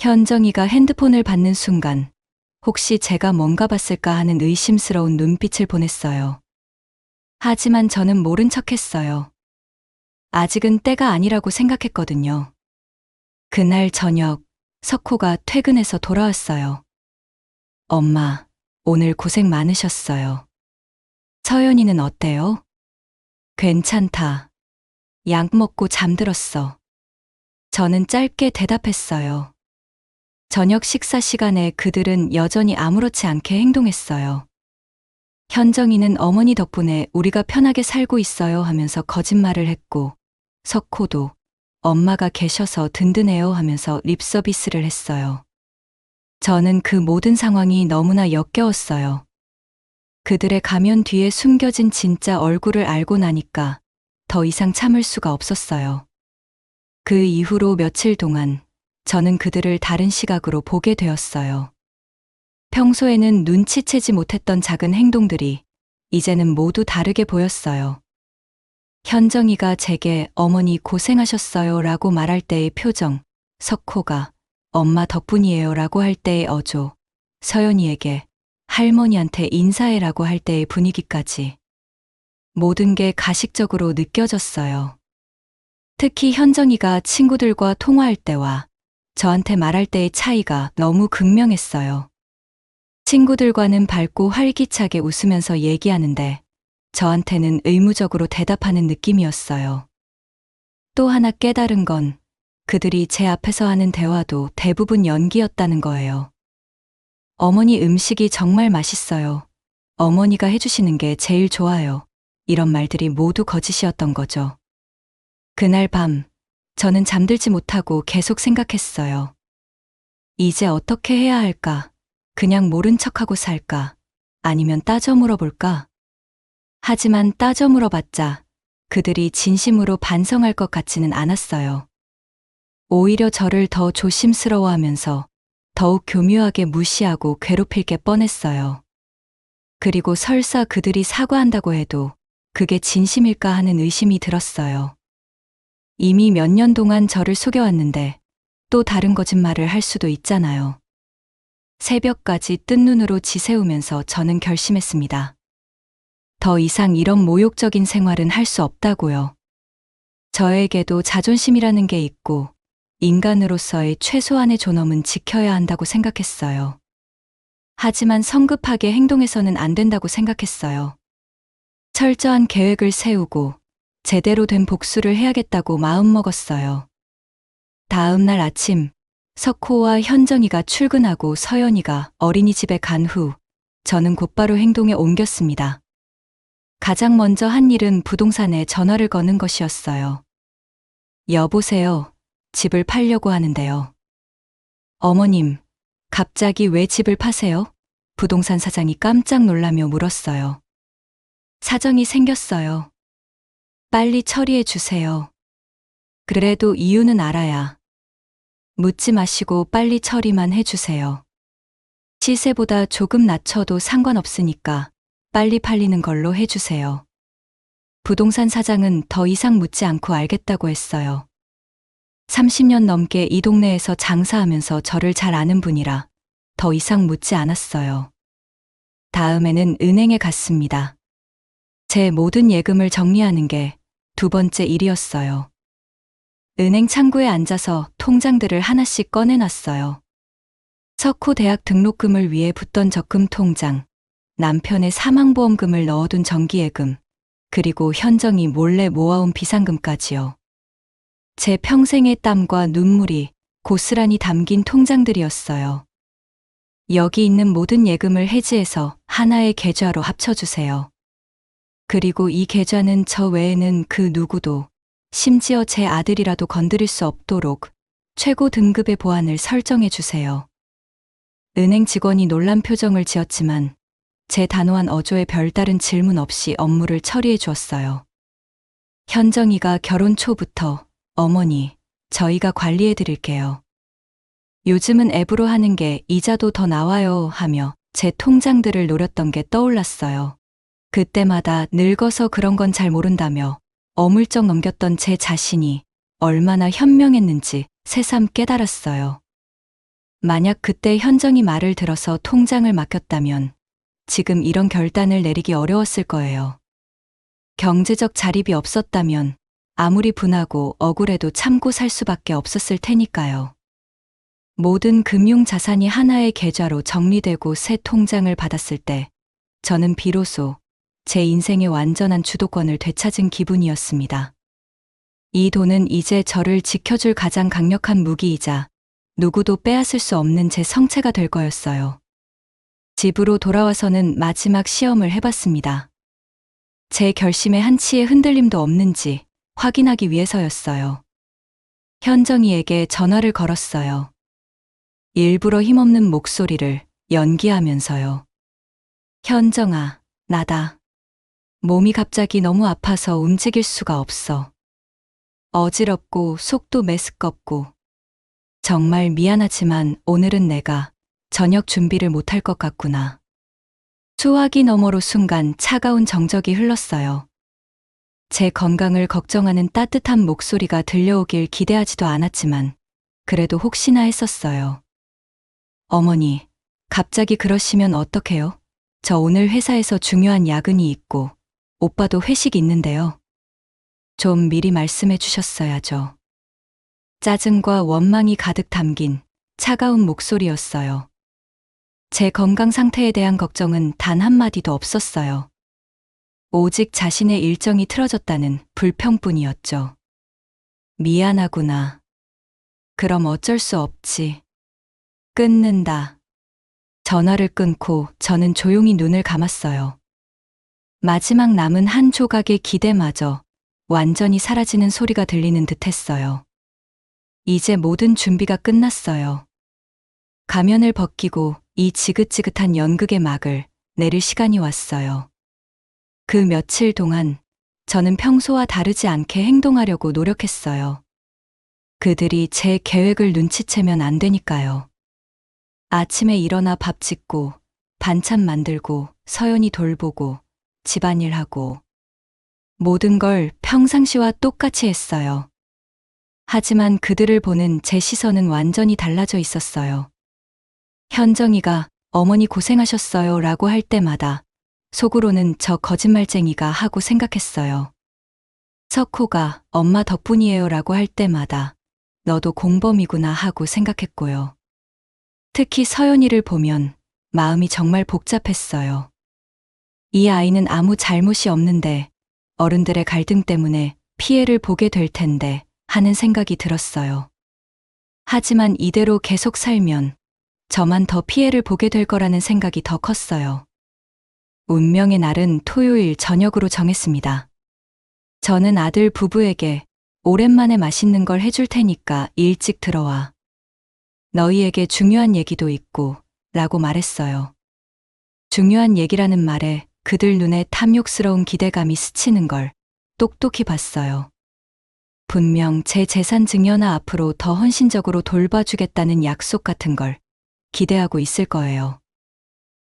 현정이가 핸드폰을 받는 순간 혹시 제가 뭔가 봤을까 하는 의심스러운 눈빛을 보냈어요. 하지만 저는 모른 척했어요. 아직은 때가 아니라고 생각했거든요. 그날 저녁 석호가 퇴근해서 돌아왔어요. 엄마, 오늘 고생 많으셨어요. 서연이는 어때요? 괜찮다. 약 먹고 잠들었어. 저는 짧게 대답했어요. 저녁 식사 시간에 그들은 여전히 아무렇지 않게 행동했어요. 현정이는 어머니 덕분에 우리가 편하게 살고 있어요 하면서 거짓말을 했고, 석호도 엄마가 계셔서 든든해요 하면서 립서비스를 했어요. 저는 그 모든 상황이 너무나 역겨웠어요. 그들의 가면 뒤에 숨겨진 진짜 얼굴을 알고 나니까 더 이상 참을 수가 없었어요. 그 이후로 며칠 동안 저는 그들을 다른 시각으로 보게 되었어요. 평소에는 눈치채지 못했던 작은 행동들이 이제는 모두 다르게 보였어요. 현정이가 제게 어머니 고생하셨어요 라고 말할 때의 표정, 석호가 엄마 덕분이에요 라고 할 때의 어조, 서연이에게 할머니한테 인사해라고 할 때의 분위기까지 모든 게 가식적으로 느껴졌어요. 특히 현정이가 친구들과 통화할 때와 저한테 말할 때의 차이가 너무 극명했어요. 친구들과는 밝고 활기차게 웃으면서 얘기하는데 저한테는 의무적으로 대답하는 느낌이었어요. 또 하나 깨달은 건 그들이 제 앞에서 하는 대화도 대부분 연기였다는 거예요. 어머니 음식이 정말 맛있어요. 어머니가 해주시는 게 제일 좋아요. 이런 말들이 모두 거짓이었던 거죠. 그날 밤, 저는 잠들지 못하고 계속 생각했어요. 이제 어떻게 해야 할까? 그냥 모른 척하고 살까? 아니면 따져 물어볼까? 하지만 따져 물어봤자 그들이 진심으로 반성할 것 같지는 않았어요. 오히려 저를 더 조심스러워하면서 더욱 교묘하게 무시하고 괴롭힐 게 뻔했어요. 그리고 설사 그들이 사과한다고 해도 그게 진심일까 하는 의심이 들었어요. 이미 몇 년 동안 저를 속여왔는데 또 다른 거짓말을 할 수도 있잖아요. 새벽까지 뜬 눈으로 지새우면서 저는 결심했습니다. 더 이상 이런 모욕적인 생활은 할 수 없다고요. 저에게도 자존심이라는 게 있고 인간으로서의 최소한의 존엄은 지켜야 한다고 생각했어요. 하지만 성급하게 행동해서는 안 된다고 생각했어요. 철저한 계획을 세우고 제대로 된 복수를 해야겠다고 마음먹었어요. 다음 날 아침, 석호와 현정이가 출근하고 서연이가 어린이집에 간 후 저는 곧바로 행동에 옮겼습니다. 가장 먼저 한 일은 부동산에 전화를 거는 것이었어요. 여보세요. 집을 팔려고 하는데요. 어머님, 갑자기 왜 집을 파세요? 부동산 사장이 깜짝 놀라며 물었어요. 사정이 생겼어요. 빨리 처리해 주세요. 그래도 이유는 알아야. 묻지 마시고 빨리 처리만 해주세요. 시세보다 조금 낮춰도 상관없으니까 빨리 팔리는 걸로 해주세요. 부동산 사장은 더 이상 묻지 않고 알겠다고 했어요. 30년 넘게 이 동네에서 장사하면서 저를 잘 아는 분이라 더 이상 묻지 않았어요. 다음에는 은행에 갔습니다. 제 모든 예금을 정리하는 게 두 번째 일이었어요. 은행 창구에 앉아서 통장들을 하나씩 꺼내놨어요. 석호 대학 등록금을 위해 붓던 적금 통장, 남편의 사망보험금을 넣어둔 정기예금, 그리고 현정이 몰래 모아온 비상금까지요. 제 평생의 땀과 눈물이 고스란히 담긴 통장들이었어요. 여기 있는 모든 예금을 해지해서 하나의 계좌로 합쳐주세요. 그리고 이 계좌는 저 외에는 그 누구도, 심지어 제 아들이라도 건드릴 수 없도록 최고 등급의 보안을 설정해 주세요. 은행 직원이 놀란 표정을 지었지만 제 단호한 어조에 별다른 질문 없이 업무를 처리해 주었어요. 현정이가 결혼 초부터 어머니, 저희가 관리해 드릴게요. 요즘은 앱으로 하는 게 이자도 더 나와요 하며 제 통장들을 노렸던 게 떠올랐어요. 그때마다 늙어서 그런 건 잘 모른다며 어물쩍 넘겼던 제 자신이 얼마나 현명했는지 새삼 깨달았어요. 만약 그때 현정이 말을 들어서 통장을 맡겼다면 지금 이런 결단을 내리기 어려웠을 거예요. 경제적 자립이 없었다면 아무리 분하고 억울해도 참고 살 수밖에 없었을 테니까요. 모든 금융 자산이 하나의 계좌로 정리되고 새 통장을 받았을 때 저는 비로소 제 인생의 완전한 주도권을 되찾은 기분이었습니다. 이 돈은 이제 저를 지켜줄 가장 강력한 무기이자 누구도 빼앗을 수 없는 제 성체가 될 거였어요. 집으로 돌아와서는 마지막 시험을 해봤습니다. 제 결심에 한치의 흔들림도 없는지 확인하기 위해서였어요. 현정이에게 전화를 걸었어요. 일부러 힘없는 목소리를 연기하면서요. 현정아, 나다. 몸이 갑자기 너무 아파서 움직일 수가 없어. 어지럽고 속도 메스껍고. 정말 미안하지만 오늘은 내가 저녁 준비를 못할 것 같구나. 수화기 너머로 순간 차가운 정적이 흘렀어요. 제 건강을 걱정하는 따뜻한 목소리가 들려오길 기대하지도 않았지만 그래도 혹시나 했었어요. 어머니, 갑자기 그러시면 어떡해요? 저 오늘 회사에서 중요한 야근이 있고 오빠도 회식 있는데요. 좀 미리 말씀해 주셨어야죠. 짜증과 원망이 가득 담긴 차가운 목소리였어요. 제 건강 상태에 대한 걱정은 단 한마디도 없었어요. 오직 자신의 일정이 틀어졌다는 불평뿐이었죠. 미안하구나. 그럼 어쩔 수 없지. 끊는다. 전화를 끊고 저는 조용히 눈을 감았어요. 마지막 남은 한 조각의 기대마저 완전히 사라지는 소리가 들리는 듯 했어요. 이제 모든 준비가 끝났어요. 가면을 벗기고 이 지긋지긋한 연극의 막을 내릴 시간이 왔어요. 그 며칠 동안 저는 평소와 다르지 않게 행동하려고 노력했어요. 그들이 제 계획을 눈치채면 안 되니까요. 아침에 일어나 밥 짓고, 반찬 만들고, 서연이 돌보고, 집안일하고, 모든 걸 평상시와 똑같이 했어요. 하지만 그들을 보는 제 시선은 완전히 달라져 있었어요. 현정이가 어머니 고생하셨어요 라고 할 때마다 속으로는 저 거짓말쟁이가 하고 생각했어요. 석호가 엄마 덕분이에요 라고 할 때마다 너도 공범이구나 하고 생각했고요. 특히 서연이를 보면 마음이 정말 복잡했어요. 이 아이는 아무 잘못이 없는데 어른들의 갈등 때문에 피해를 보게 될 텐데 하는 생각이 들었어요. 하지만 이대로 계속 살면 저만 더 피해를 보게 될 거라는 생각이 더 컸어요. 운명의 날은 토요일 저녁으로 정했습니다. 저는 아들 부부에게 오랜만에 맛있는 걸 해줄 테니까 일찍 들어와. 너희에게 중요한 얘기도 있고 라고 말했어요. 중요한 얘기라는 말에 그들 눈에 탐욕스러운 기대감이 스치는 걸 똑똑히 봤어요. 분명 제 재산 증여나 앞으로 더 헌신적으로 돌봐주겠다는 약속 같은 걸 기대하고 있을 거예요.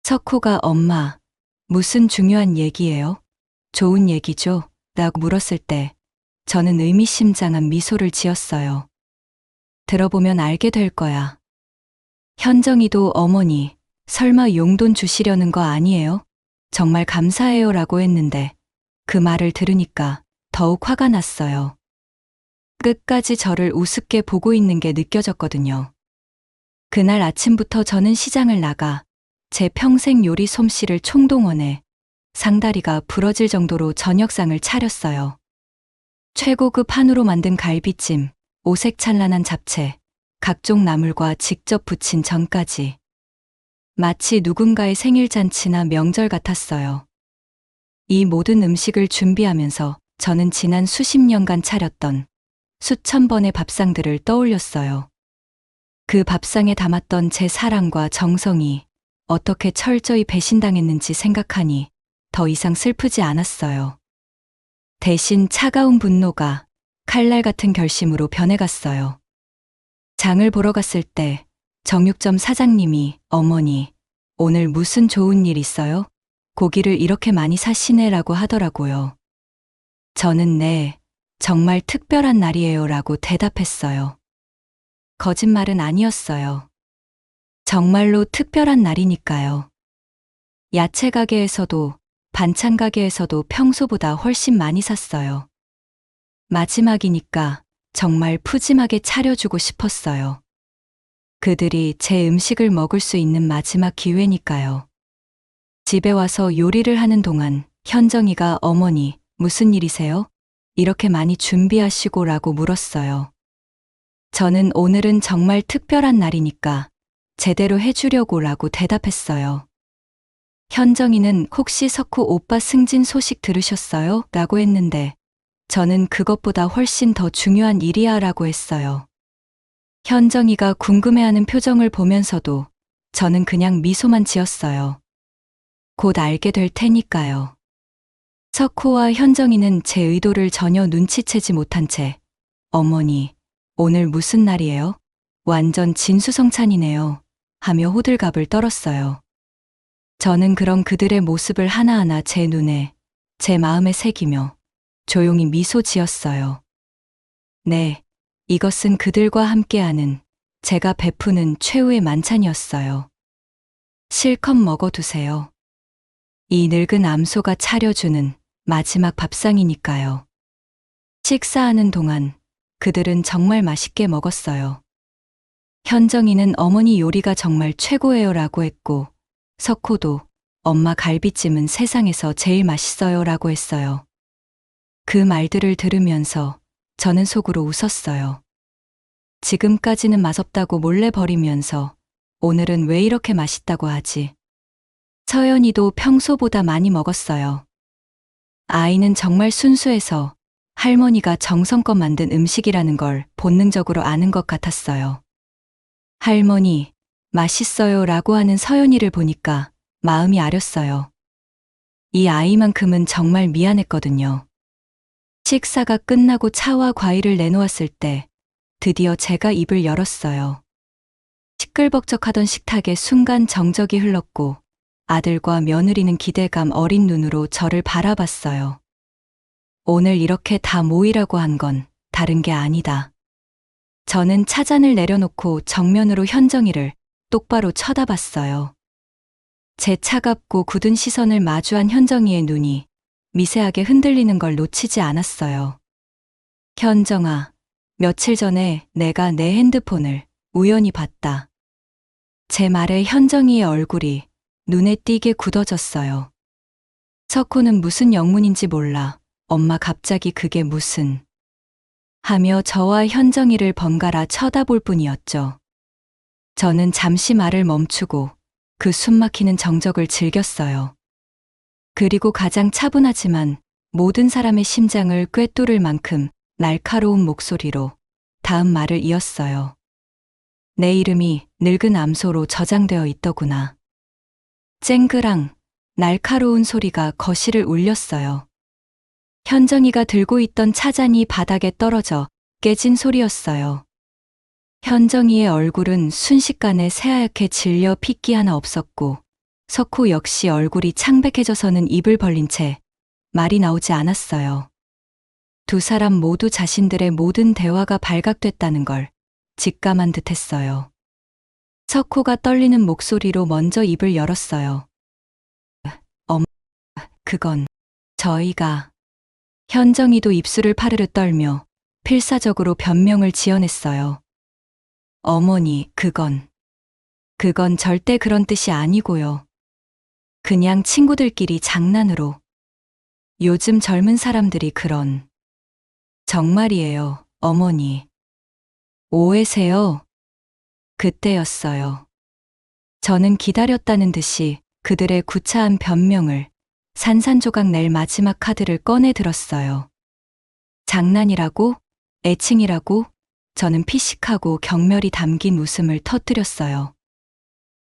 석호가 엄마, 무슨 중요한 얘기예요? 좋은 얘기죠? 라고 물었을 때 저는 의미심장한 미소를 지었어요. 들어보면 알게 될 거야. 현정이도 어머니, 설마 용돈 주시려는 거 아니에요? 정말 감사해요 라고 했는데 그 말을 들으니까 더욱 화가 났어요. 끝까지 저를 우습게 보고 있는 게 느껴졌거든요. 그날 아침부터 저는 시장을 나가 제 평생 요리 솜씨를 총동원해 상다리가 부러질 정도로 저녁상을 차렸어요. 최고급 한우로 만든 갈비찜, 오색찬란한 잡채, 각종 나물과 직접 부친 전까지. 마치 누군가의 생일잔치나 명절 같았어요. 이 모든 음식을 준비하면서 저는 지난 수십 년간 차렸던 수천 번의 밥상들을 떠올렸어요. 그 밥상에 담았던 제 사랑과 정성이 어떻게 철저히 배신당했는지 생각하니 더 이상 슬프지 않았어요. 대신 차가운 분노가 칼날 같은 결심으로 변해갔어요. 장을 보러 갔을 때 정육점 사장님이 어머니, 오늘 무슨 좋은 일 있어요? 고기를 이렇게 많이 사시네라고 하더라고요. 저는 네, 정말 특별한 날이에요 라고 대답했어요. 거짓말은 아니었어요. 정말로 특별한 날이니까요. 야채 가게에서도 반찬 가게에서도 평소보다 훨씬 많이 샀어요. 마지막이니까 정말 푸짐하게 차려주고 싶었어요. 그들이 제 음식을 먹을 수 있는 마지막 기회니까요. 집에 와서 요리를 하는 동안 현정이가 어머니, 무슨 일이세요? 이렇게 많이 준비하시고 라고 물었어요. 저는 오늘은 정말 특별한 날이니까 제대로 해주려고 라고 대답했어요. 현정이는 혹시 석호 오빠 승진 소식 들으셨어요? 라고 했는데 저는 그것보다 훨씬 더 중요한 일이야 라고 했어요. 현정이가 궁금해하는 표정을 보면서도 저는 그냥 미소만 지었어요. 곧 알게 될 테니까요. 석호와 현정이는 제 의도를 전혀 눈치채지 못한 채 어머니, 오늘 무슨 날이에요? 완전 진수성찬이네요. 하며 호들갑을 떨었어요. 저는 그런 그들의 모습을 하나하나 제 눈에, 제 마음에 새기며 조용히 미소 지었어요. 네, 이것은 그들과 함께하는 제가 베푸는 최후의 만찬이었어요. 실컷 먹어두세요. 이 늙은 암소가 차려주는 마지막 밥상이니까요. 식사하는 동안 그들은 정말 맛있게 먹었어요. 현정이는 어머니 요리가 정말 최고예요라고 했고, 석호도 엄마 갈비찜은 세상에서 제일 맛있어요라고 했어요. 그 말들을 들으면서 저는 속으로 웃었어요. 지금까지는 맛없다고 몰래 버리면서 오늘은 왜 이렇게 맛있다고 하지? 서연이도 평소보다 많이 먹었어요. 아이는 정말 순수해서 할머니가 정성껏 만든 음식이라는 걸 본능적으로 아는 것 같았어요. 할머니, 맛있어요 라고 하는 서연이를 보니까 마음이 아렸어요. 이 아이만큼은 정말 미안했거든요. 식사가 끝나고 차와 과일을 내놓았을 때 드디어 제가 입을 열었어요. 시끌벅적하던 식탁에 순간 정적이 흘렀고 아들과 며느리는 기대감 어린 눈으로 저를 바라봤어요. 오늘 이렇게 다 모이라고 한 건 다른 게 아니다. 저는 차잔을 내려놓고 정면으로 현정이를 똑바로 쳐다봤어요. 제 차갑고 굳은 시선을 마주한 현정이의 눈이 미세하게 흔들리는 걸 놓치지 않았어요. 현정아, 며칠 전에 내가 내 핸드폰을 우연히 봤다. 제 말에 현정이의 얼굴이 눈에 띄게 굳어졌어요. 석호는 무슨 영문인지 몰라. 엄마 갑자기 그게 무슨 하며 저와 현정이를 번갈아 쳐다볼 뿐이었죠. 저는 잠시 말을 멈추고 그 숨막히는 정적을 즐겼어요. 그리고 가장 차분하지만 모든 사람의 심장을 꿰뚫을 만큼 날카로운 목소리로 다음 말을 이었어요. 내 이름이 늙은 암소로 저장되어 있더구나. 쨍그랑 날카로운 소리가 거실을 울렸어요. 현정이가 들고 있던 차잔이 바닥에 떨어져 깨진 소리였어요. 현정이의 얼굴은 순식간에 새하얗게 질려 핏기 하나 없었고 석호 역시 얼굴이 창백해져서는 입을 벌린 채 말이 나오지 않았어요. 두 사람 모두 자신들의 모든 대화가 발각됐다는 걸 직감한 듯했어요. 석호가 떨리는 목소리로 먼저 입을 열었어요. 그건 저희가 현정이도 입술을 파르르 떨며 필사적으로 변명을 지어냈어요. 어머니, 그건 절대 그런 뜻이 아니고요. 그냥 친구들끼리 장난으로. 요즘 젊은 사람들이 그런. 정말이에요, 어머니. 오해세요? 그때였어요. 저는 기다렸다는 듯이 그들의 구차한 변명을 산산조각 낼 마지막 카드를 꺼내 들었어요. 장난이라고? 애칭이라고? 저는 피식하고 경멸이 담긴 웃음을 터뜨렸어요.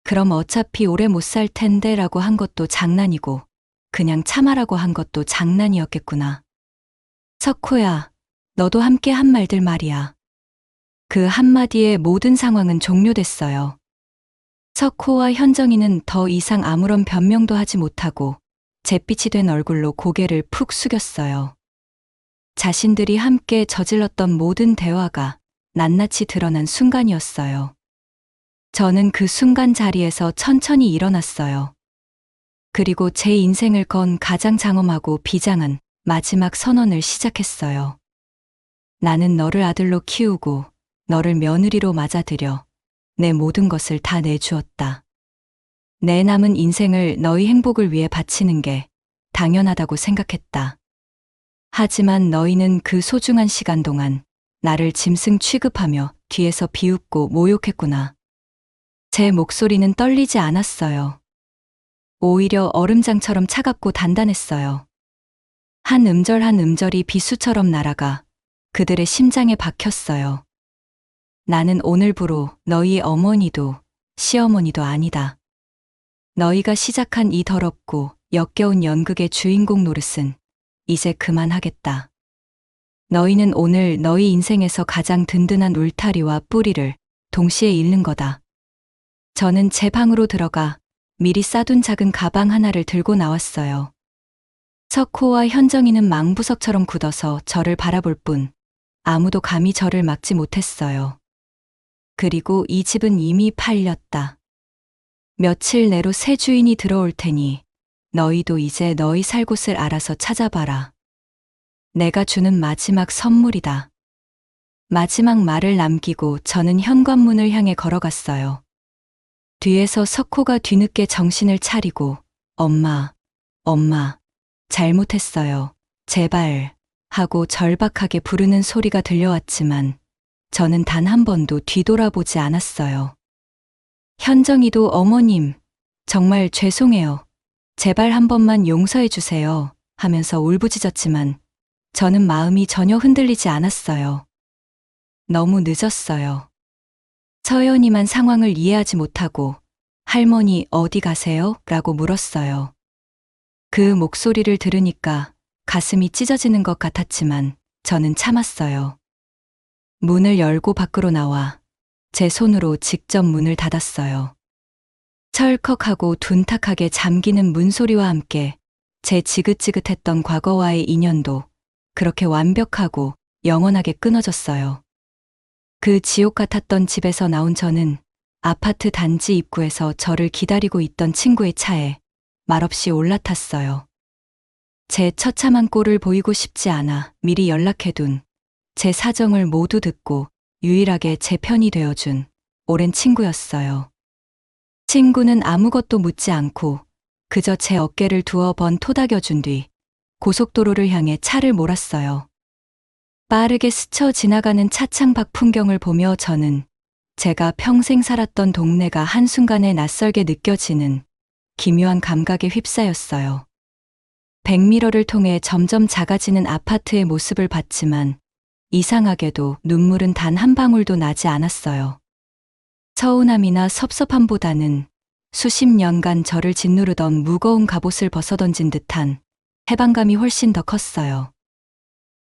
그럼 어차피 오래 못 살 텐데 라고 한 것도 장난이고 그냥 참아라고 한 것도 장난이었겠구나. 석호야, 너도 함께 한 말들 말이야. 그 한마디에 모든 상황은 종료됐어요. 석호와 현정이는 더 이상 아무런 변명도 하지 못하고 잿빛이 된 얼굴로 고개를 푹 숙였어요. 자신들이 함께 저질렀던 모든 대화가 낱낱이 드러난 순간이었어요. 저는 그 순간 자리에서 천천히 일어났어요. 그리고 제 인생을 건 가장 장엄하고 비장한 마지막 선언을 시작했어요. 나는 너를 아들로 키우고 너를 며느리로 맞아들여 내 모든 것을 다 내주었다. 내 남은 인생을 너희 행복을 위해 바치는 게 당연하다고 생각했다. 하지만 너희는 그 소중한 시간 동안 나를 짐승 취급하며 뒤에서 비웃고 모욕했구나. 제 목소리는 떨리지 않았어요. 오히려 얼음장처럼 차갑고 단단했어요. 한 음절 한 음절이 비수처럼 날아가 그들의 심장에 박혔어요. 나는 오늘부로 너희의 어머니도 시어머니도 아니다. 너희가 시작한 이 더럽고 역겨운 연극의 주인공 노릇은 이제 그만하겠다. 너희는 오늘 너희 인생에서 가장 든든한 울타리와 뿌리를 동시에 잃는 거다. 저는 제 방으로 들어가 미리 싸둔 작은 가방 하나를 들고 나왔어요. 석호와 현정이는 망부석처럼 굳어서 저를 바라볼 뿐 아무도 감히 저를 막지 못했어요. 그리고 이 집은 이미 팔렸다. 며칠 내로 새 주인이 들어올 테니 너희도 이제 너희 살 곳을 알아서 찾아봐라. 내가 주는 마지막 선물이다. 마지막 말을 남기고 저는 현관문을 향해 걸어갔어요. 뒤에서 석호가 뒤늦게 정신을 차리고 엄마, 잘못했어요. 제발 하고 절박하게 부르는 소리가 들려왔지만 저는 단 한 번도 뒤돌아보지 않았어요. 현정이도 어머님, 정말 죄송해요. 제발 한 번만 용서해 주세요 하면서 울부짖었지만 저는 마음이 전혀 흔들리지 않았어요. 너무 늦었어요. 서연이만 상황을 이해하지 못하고 할머니 어디 가세요? 라고 물었어요. 그 목소리를 들으니까 가슴이 찢어지는 것 같았지만 저는 참았어요. 문을 열고 밖으로 나와 제 손으로 직접 문을 닫았어요. 철컥하고 둔탁하게 잠기는 문소리와 함께 제 지긋지긋했던 과거와의 인연도 그렇게 완벽하고 영원하게 끊어졌어요. 그 지옥 같았던 집에서 나온 저는 아파트 단지 입구에서 저를 기다리고 있던 친구의 차에 말없이 올라탔어요. 제 처참한 꼴을 보이고 싶지 않아 미리 연락해둔 제 사정을 모두 듣고 유일하게 제 편이 되어준 오랜 친구였어요. 친구는 아무것도 묻지 않고 그저 제 어깨를 두어 번 토닥여준 뒤 고속도로를 향해 차를 몰았어요. 빠르게 스쳐 지나가는 차창 밖 풍경을 보며 저는 제가 평생 살았던 동네가 한순간에 낯설게 느껴지는 기묘한 감각에 휩싸였어요. 백미러를 통해 점점 작아지는 아파트의 모습을 봤지만 이상하게도 눈물은 단 한 방울도 나지 않았어요. 서운함이나 섭섭함보다는 수십 년간 저를 짓누르던 무거운 갑옷을 벗어던진 듯한 해방감이 훨씬 더 컸어요.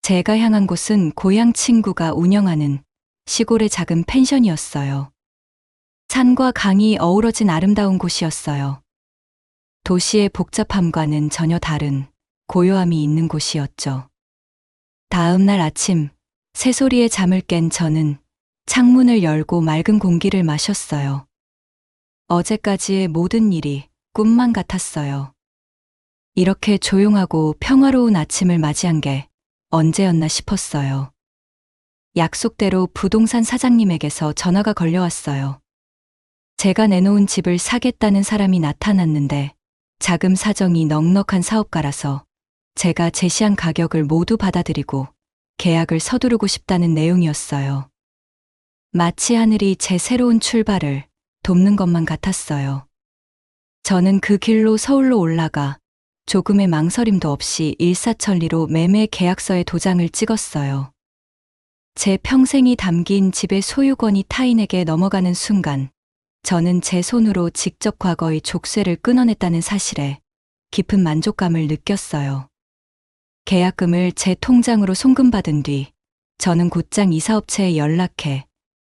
제가 향한 곳은 고향 친구가 운영하는 시골의 작은 펜션이었어요. 산과 강이 어우러진 아름다운 곳이었어요. 도시의 복잡함과는 전혀 다른 고요함이 있는 곳이었죠. 다음 날 아침, 새소리에 잠을 깬 저는 창문을 열고 맑은 공기를 마셨어요. 어제까지의 모든 일이 꿈만 같았어요. 이렇게 조용하고 평화로운 아침을 맞이한 게 언제였나 싶었어요. 약속대로 부동산 사장님에게서 전화가 걸려왔어요. 제가 내놓은 집을 사겠다는 사람이 나타났는데 자금 사정이 넉넉한 사업가라서 제가 제시한 가격을 모두 받아들이고 계약을 서두르고 싶다는 내용이었어요. 마치 하늘이 제 새로운 출발을 돕는 것만 같았어요. 저는 그 길로 서울로 올라가 조금의 망설임도 없이 일사천리로 매매 계약서에 도장을 찍었어요. 제 평생이 담긴 집의 소유권이 타인에게 넘어가는 순간 저는 제 손으로 직접 과거의 족쇄를 끊어냈다는 사실에 깊은 만족감을 느꼈어요. 계약금을 제 통장으로 송금받은 뒤 저는 곧장 이사업체에 연락해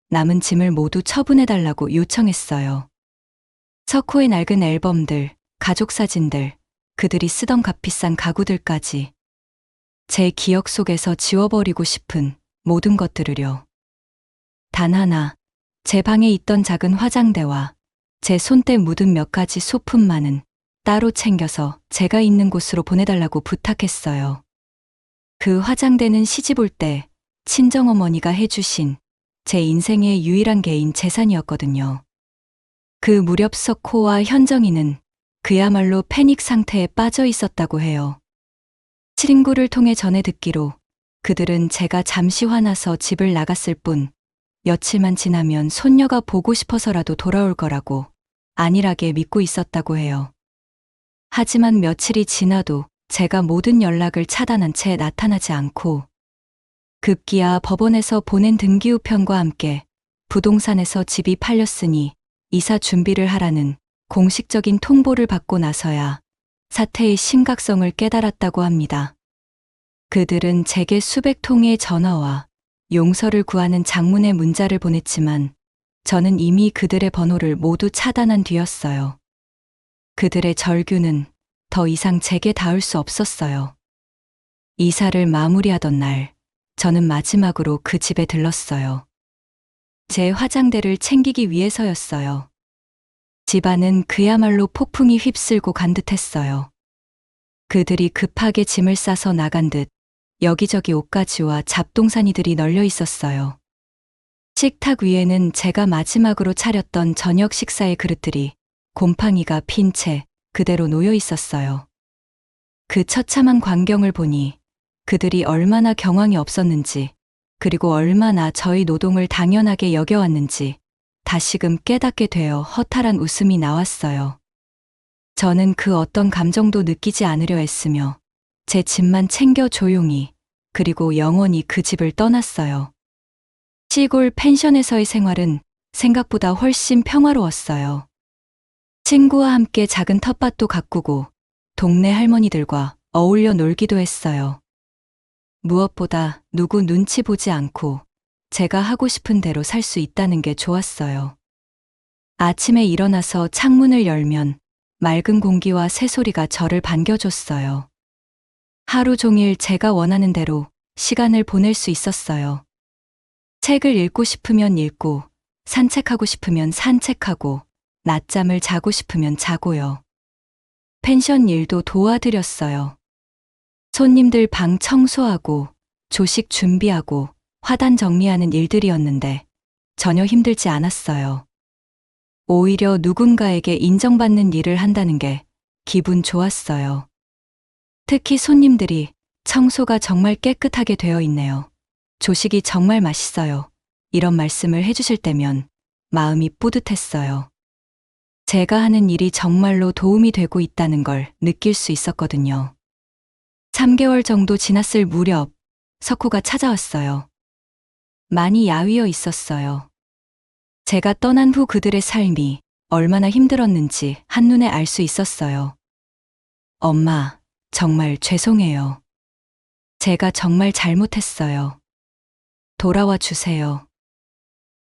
남은 짐을 모두 처분해달라고 요청했어요. 석호의 낡은 앨범들, 가족사진들, 그들이 쓰던 값비싼 가구들까지 제 기억 속에서 지워버리고 싶은 모든 것들을요. 단 하나, 제 방에 있던 작은 화장대와 제 손때 묻은 몇 가지 소품만은 따로 챙겨서 제가 있는 곳으로 보내달라고 부탁했어요. 그 화장대는 시집 올 때 친정어머니가 해주신 제 인생의 유일한 개인 재산이었거든요. 그 무렵 석호와 현정이는 그야말로 패닉 상태에 빠져 있었다고 해요. 친구를 통해 전해 듣기로 그들은 제가 잠시 화나서 집을 나갔을 뿐 며칠만 지나면 손녀가 보고 싶어서라도 돌아올 거라고 안일하게 믿고 있었다고 해요. 하지만 며칠이 지나도 제가 모든 연락을 차단한 채 나타나지 않고 급기야 법원에서 보낸 등기우편과 함께 부동산에서 집이 팔렸으니 이사 준비를 하라는 공식적인 통보를 받고 나서야 사태의 심각성을 깨달았다고 합니다. 그들은 제게 수백 통의 전화와 용서를 구하는 장문의 문자를 보냈지만 저는 이미 그들의 번호를 모두 차단한 뒤였어요. 그들의 절규는 더 이상 제게 닿을 수 없었어요. 이사를 마무리하던 날, 저는 마지막으로 그 집에 들렀어요. 제 화장대를 챙기기 위해서였어요. 집안은 그야말로 폭풍이 휩쓸고 간 듯했어요. 그들이 급하게 짐을 싸서 나간 듯 여기저기 옷가지와 잡동사니들이 널려 있었어요. 식탁 위에는 제가 마지막으로 차렸던 저녁 식사의 그릇들이 곰팡이가 핀 채 그대로 놓여 있었어요. 그 처참한 광경을 보니 그들이 얼마나 경황이 없었는지, 그리고 얼마나 저희 노동을 당연하게 여겨왔는지 다시금 깨닫게 되어 허탈한 웃음이 나왔어요. 저는 그 어떤 감정도 느끼지 않으려 했으며 제 집만 챙겨 조용히, 그리고 영원히 그 집을 떠났어요. 시골 펜션에서의 생활은 생각보다 훨씬 평화로웠어요. 친구와 함께 작은 텃밭도 가꾸고 동네 할머니들과 어울려 놀기도 했어요. 무엇보다 누구 눈치 보지 않고 제가 하고 싶은 대로 살 수 있다는 게 좋았어요. 아침에 일어나서 창문을 열면 맑은 공기와 새소리가 저를 반겨줬어요. 하루 종일 제가 원하는 대로 시간을 보낼 수 있었어요. 책을 읽고 싶으면 읽고, 산책하고 싶으면 산책하고, 낮잠을 자고 싶으면 자고요. 펜션 일도 도와드렸어요. 손님들 방 청소하고, 조식 준비하고, 화단 정리하는 일들이었는데 전혀 힘들지 않았어요. 오히려 누군가에게 인정받는 일을 한다는 게 기분 좋았어요. 특히 손님들이 청소가 정말 깨끗하게 되어 있네요. 조식이 정말 맛있어요. 이런 말씀을 해주실 때면 마음이 뿌듯했어요. 제가 하는 일이 정말로 도움이 되고 있다는 걸 느낄 수 있었거든요. 3개월 정도 지났을 무렵 석호가 찾아왔어요. 많이 야위어 있었어요. 제가 떠난 후 그들의 삶이 얼마나 힘들었는지 한눈에 알 수 있었어요. 엄마, 정말 죄송해요. 제가 정말 잘못했어요. 돌아와 주세요.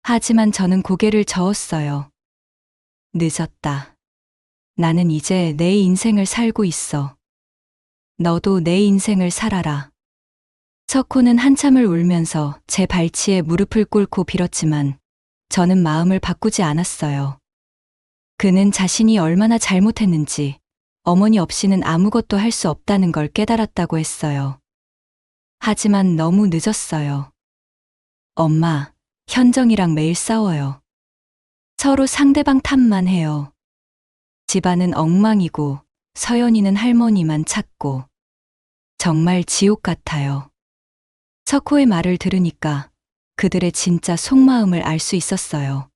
하지만 저는 고개를 저었어요. 늦었다. 나는 이제 내 인생을 살고 있어. 너도 내 인생을 살아라. 석호는 한참을 울면서 제 발치에 무릎을 꿇고 빌었지만 저는 마음을 바꾸지 않았어요. 그는 자신이 얼마나 잘못했는지 어머니 없이는 아무것도 할 수 없다는 걸 깨달았다고 했어요. 하지만 너무 늦었어요. 엄마, 현정이랑 매일 싸워요. 서로 상대방 탓만 해요. 집안은 엉망이고 서연이는 할머니만 찾고 정말 지옥 같아요. 석호의 말을 들으니까 그들의 진짜 속마음을 알 수 있었어요.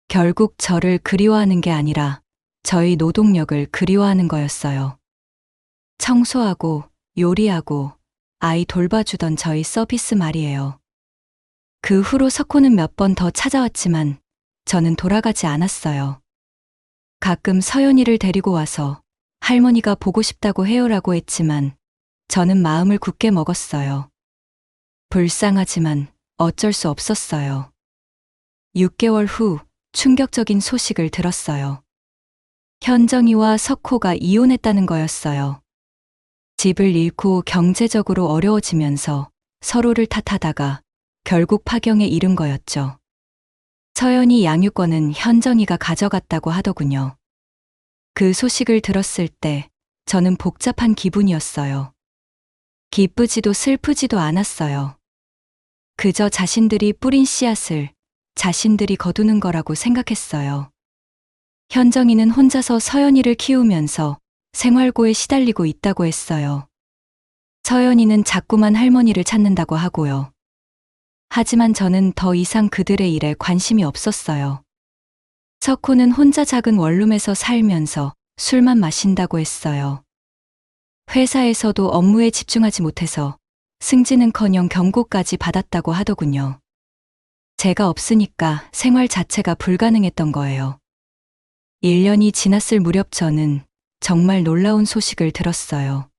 결국 저를 그리워하는 게 아니라 저희 노동력을 그리워하는 거였어요. 청소하고 요리하고 아이 돌봐주던 저희 서비스 말이에요. 그 후로 석호는 몇 번 더 찾아왔지만 저는 돌아가지 않았어요. 가끔 서연이를 데리고 와서 할머니가 보고 싶다고 해요라고 했지만 저는 마음을 굳게 먹었어요. 불쌍하지만 어쩔 수 없었어요. 6개월 후 충격적인 소식을 들었어요. 현정이와 석호가 이혼했다는 거였어요. 집을 잃고 경제적으로 어려워지면서 서로를 탓하다가 결국 파경에 이른 거였죠. 서연이 양육권은 현정이가 가져갔다고 하더군요. 그 소식을 들었을 때 저는 복잡한 기분이었어요. 기쁘지도 슬프지도 않았어요. 그저 자신들이 뿌린 씨앗을 자신들이 거두는 거라고 생각했어요. 현정이는 혼자서 서연이를 키우면서 생활고에 시달리고 있다고 했어요. 서연이는 자꾸만 할머니를 찾는다고 하고요. 하지만 저는 더 이상 그들의 일에 관심이 없었어요. 석호는 혼자 작은 원룸에서 살면서 술만 마신다고 했어요. 회사에서도 업무에 집중하지 못해서 승진은커녕 경고까지 받았다고 하더군요. 제가 없으니까 생활 자체가 불가능했던 거예요. 1년이 지났을 무렵 저는 정말 놀라운 소식을 들었어요.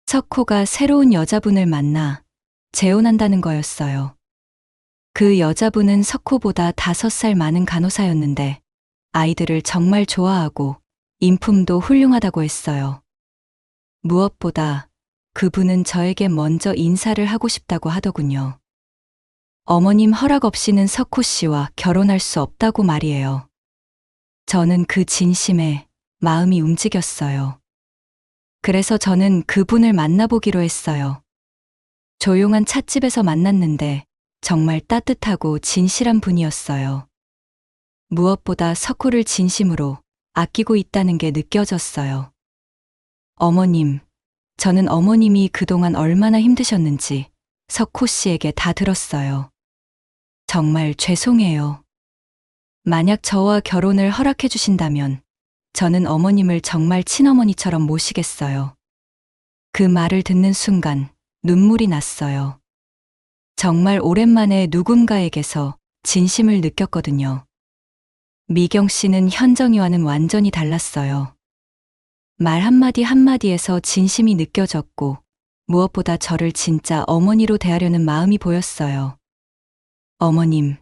석호가 새로운 여자분을 만나 재혼한다는 거였어요. 그 여자분은 석호보다 5살 많은 간호사였는데 아이들을 정말 좋아하고 인품도 훌륭하다고 했어요. 무엇보다 그분은 저에게 먼저 인사를 하고 싶다고 하더군요. 어머님 허락 없이는 석호 씨와 결혼할 수 없다고 말이에요. 저는 그 진심에 마음이 움직였어요. 그래서 저는 그분을 만나보기로 했어요. 조용한 찻집에서 만났는데 정말 따뜻하고 진실한 분이었어요. 무엇보다 석호를 진심으로 아끼고 있다는 게 느껴졌어요. 어머님, 저는 어머님이 그동안 얼마나 힘드셨는지 석호 씨에게 다 들었어요. 정말 죄송해요. 만약 저와 결혼을 허락해 주신다면 저는 어머님을 정말 친어머니처럼 모시겠어요. 그 말을 듣는 순간 눈물이 났어요. 정말 오랜만에 누군가에게서 진심을 느꼈거든요. 미경 씨는 현정이와는 완전히 달랐어요. 말 한마디 한마디에서 진심이 느껴졌고 무엇보다 저를 진짜 어머니로 대하려는 마음이 보였어요. 어머님,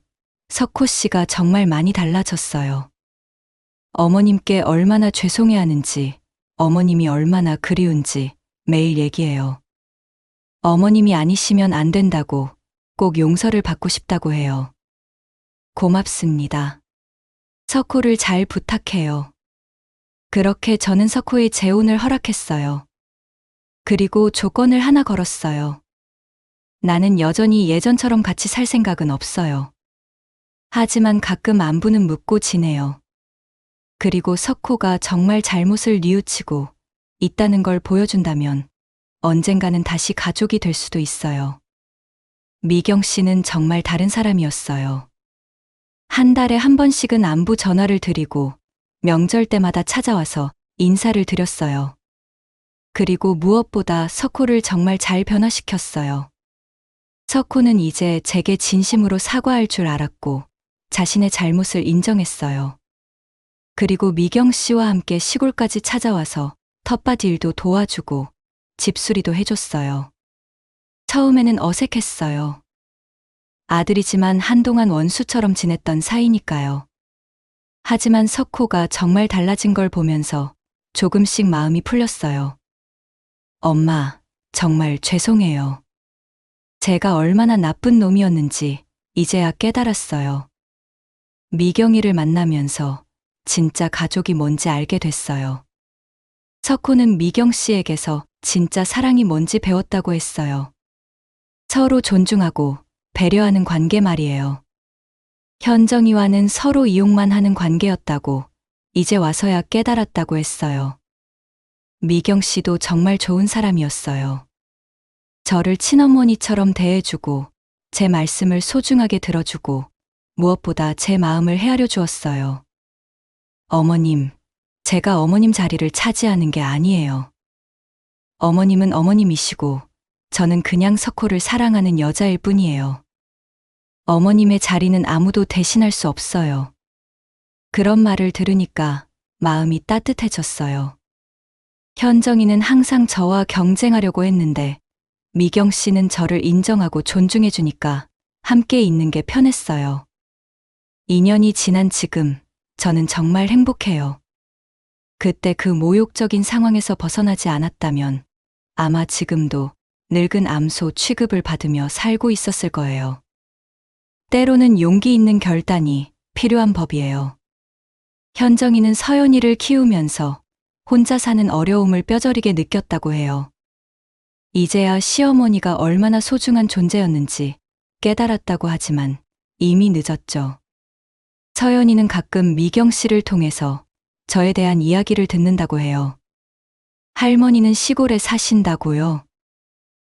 석호 씨가 정말 많이 달라졌어요. 어머님께 얼마나 죄송해하는지, 어머님이 얼마나 그리운지 매일 얘기해요. 어머님이 아니시면 안 된다고, 꼭 용서를 받고 싶다고 해요. 고맙습니다. 석호를 잘 부탁해요. 그렇게 저는 석호의 재혼을 허락했어요. 그리고 조건을 하나 걸었어요. 나는 여전히 예전처럼 같이 살 생각은 없어요. 하지만 가끔 안부는 묻고 지내요. 그리고 석호가 정말 잘못을 뉘우치고 있다는 걸 보여준다면 언젠가는 다시 가족이 될 수도 있어요. 미경 씨는 정말 다른 사람이었어요. 한 달에 한 번씩은 안부 전화를 드리고 명절 때마다 찾아와서 인사를 드렸어요. 그리고 무엇보다 석호를 정말 잘 변화시켰어요. 석호는 이제 제게 진심으로 사과할 줄 알았고 자신의 잘못을 인정했어요. 그리고 미경 씨와 함께 시골까지 찾아와서 텃밭 일도 도와주고 집수리도 해줬어요. 처음에는 어색했어요. 아들이지만 한동안 원수처럼 지냈던 사이니까요. 하지만 석호가 정말 달라진 걸 보면서 조금씩 마음이 풀렸어요. 엄마, 정말 죄송해요. 제가 얼마나 나쁜 놈이었는지 이제야 깨달았어요. 미경이를 만나면서 진짜 가족이 뭔지 알게 됐어요. 석호는 미경 씨에게서 진짜 사랑이 뭔지 배웠다고 했어요. 서로 존중하고 배려하는 관계 말이에요. 현정이와는 서로 이용만 하는 관계였다고 이제 와서야 깨달았다고 했어요. 미경 씨도 정말 좋은 사람이었어요. 저를 친어머니처럼 대해주고 제 말씀을 소중하게 들어주고 무엇보다 제 마음을 헤아려 주었어요. 어머님, 제가 어머님 자리를 차지하는 게 아니에요. 어머님은 어머님이시고 저는 그냥 석호를 사랑하는 여자일 뿐이에요. 어머님의 자리는 아무도 대신할 수 없어요. 그런 말을 들으니까 마음이 따뜻해졌어요. 현정이는 항상 저와 경쟁하려고 했는데 미경 씨는 저를 인정하고 존중해 주니까 함께 있는 게 편했어요. 2년이 지난 지금 저는 정말 행복해요. 그때 그 모욕적인 상황에서 벗어나지 않았다면 아마 지금도 늙은 암소 취급을 받으며 살고 있었을 거예요. 때로는 용기 있는 결단이 필요한 법이에요. 현정이는 서연이를 키우면서 혼자 사는 어려움을 뼈저리게 느꼈다고 해요. 이제야 시어머니가 얼마나 소중한 존재였는지 깨달았다고 하지만 이미 늦었죠. 서연이는 가끔 미경 씨를 통해서 저에 대한 이야기를 듣는다고 해요. 할머니는 시골에 사신다고요.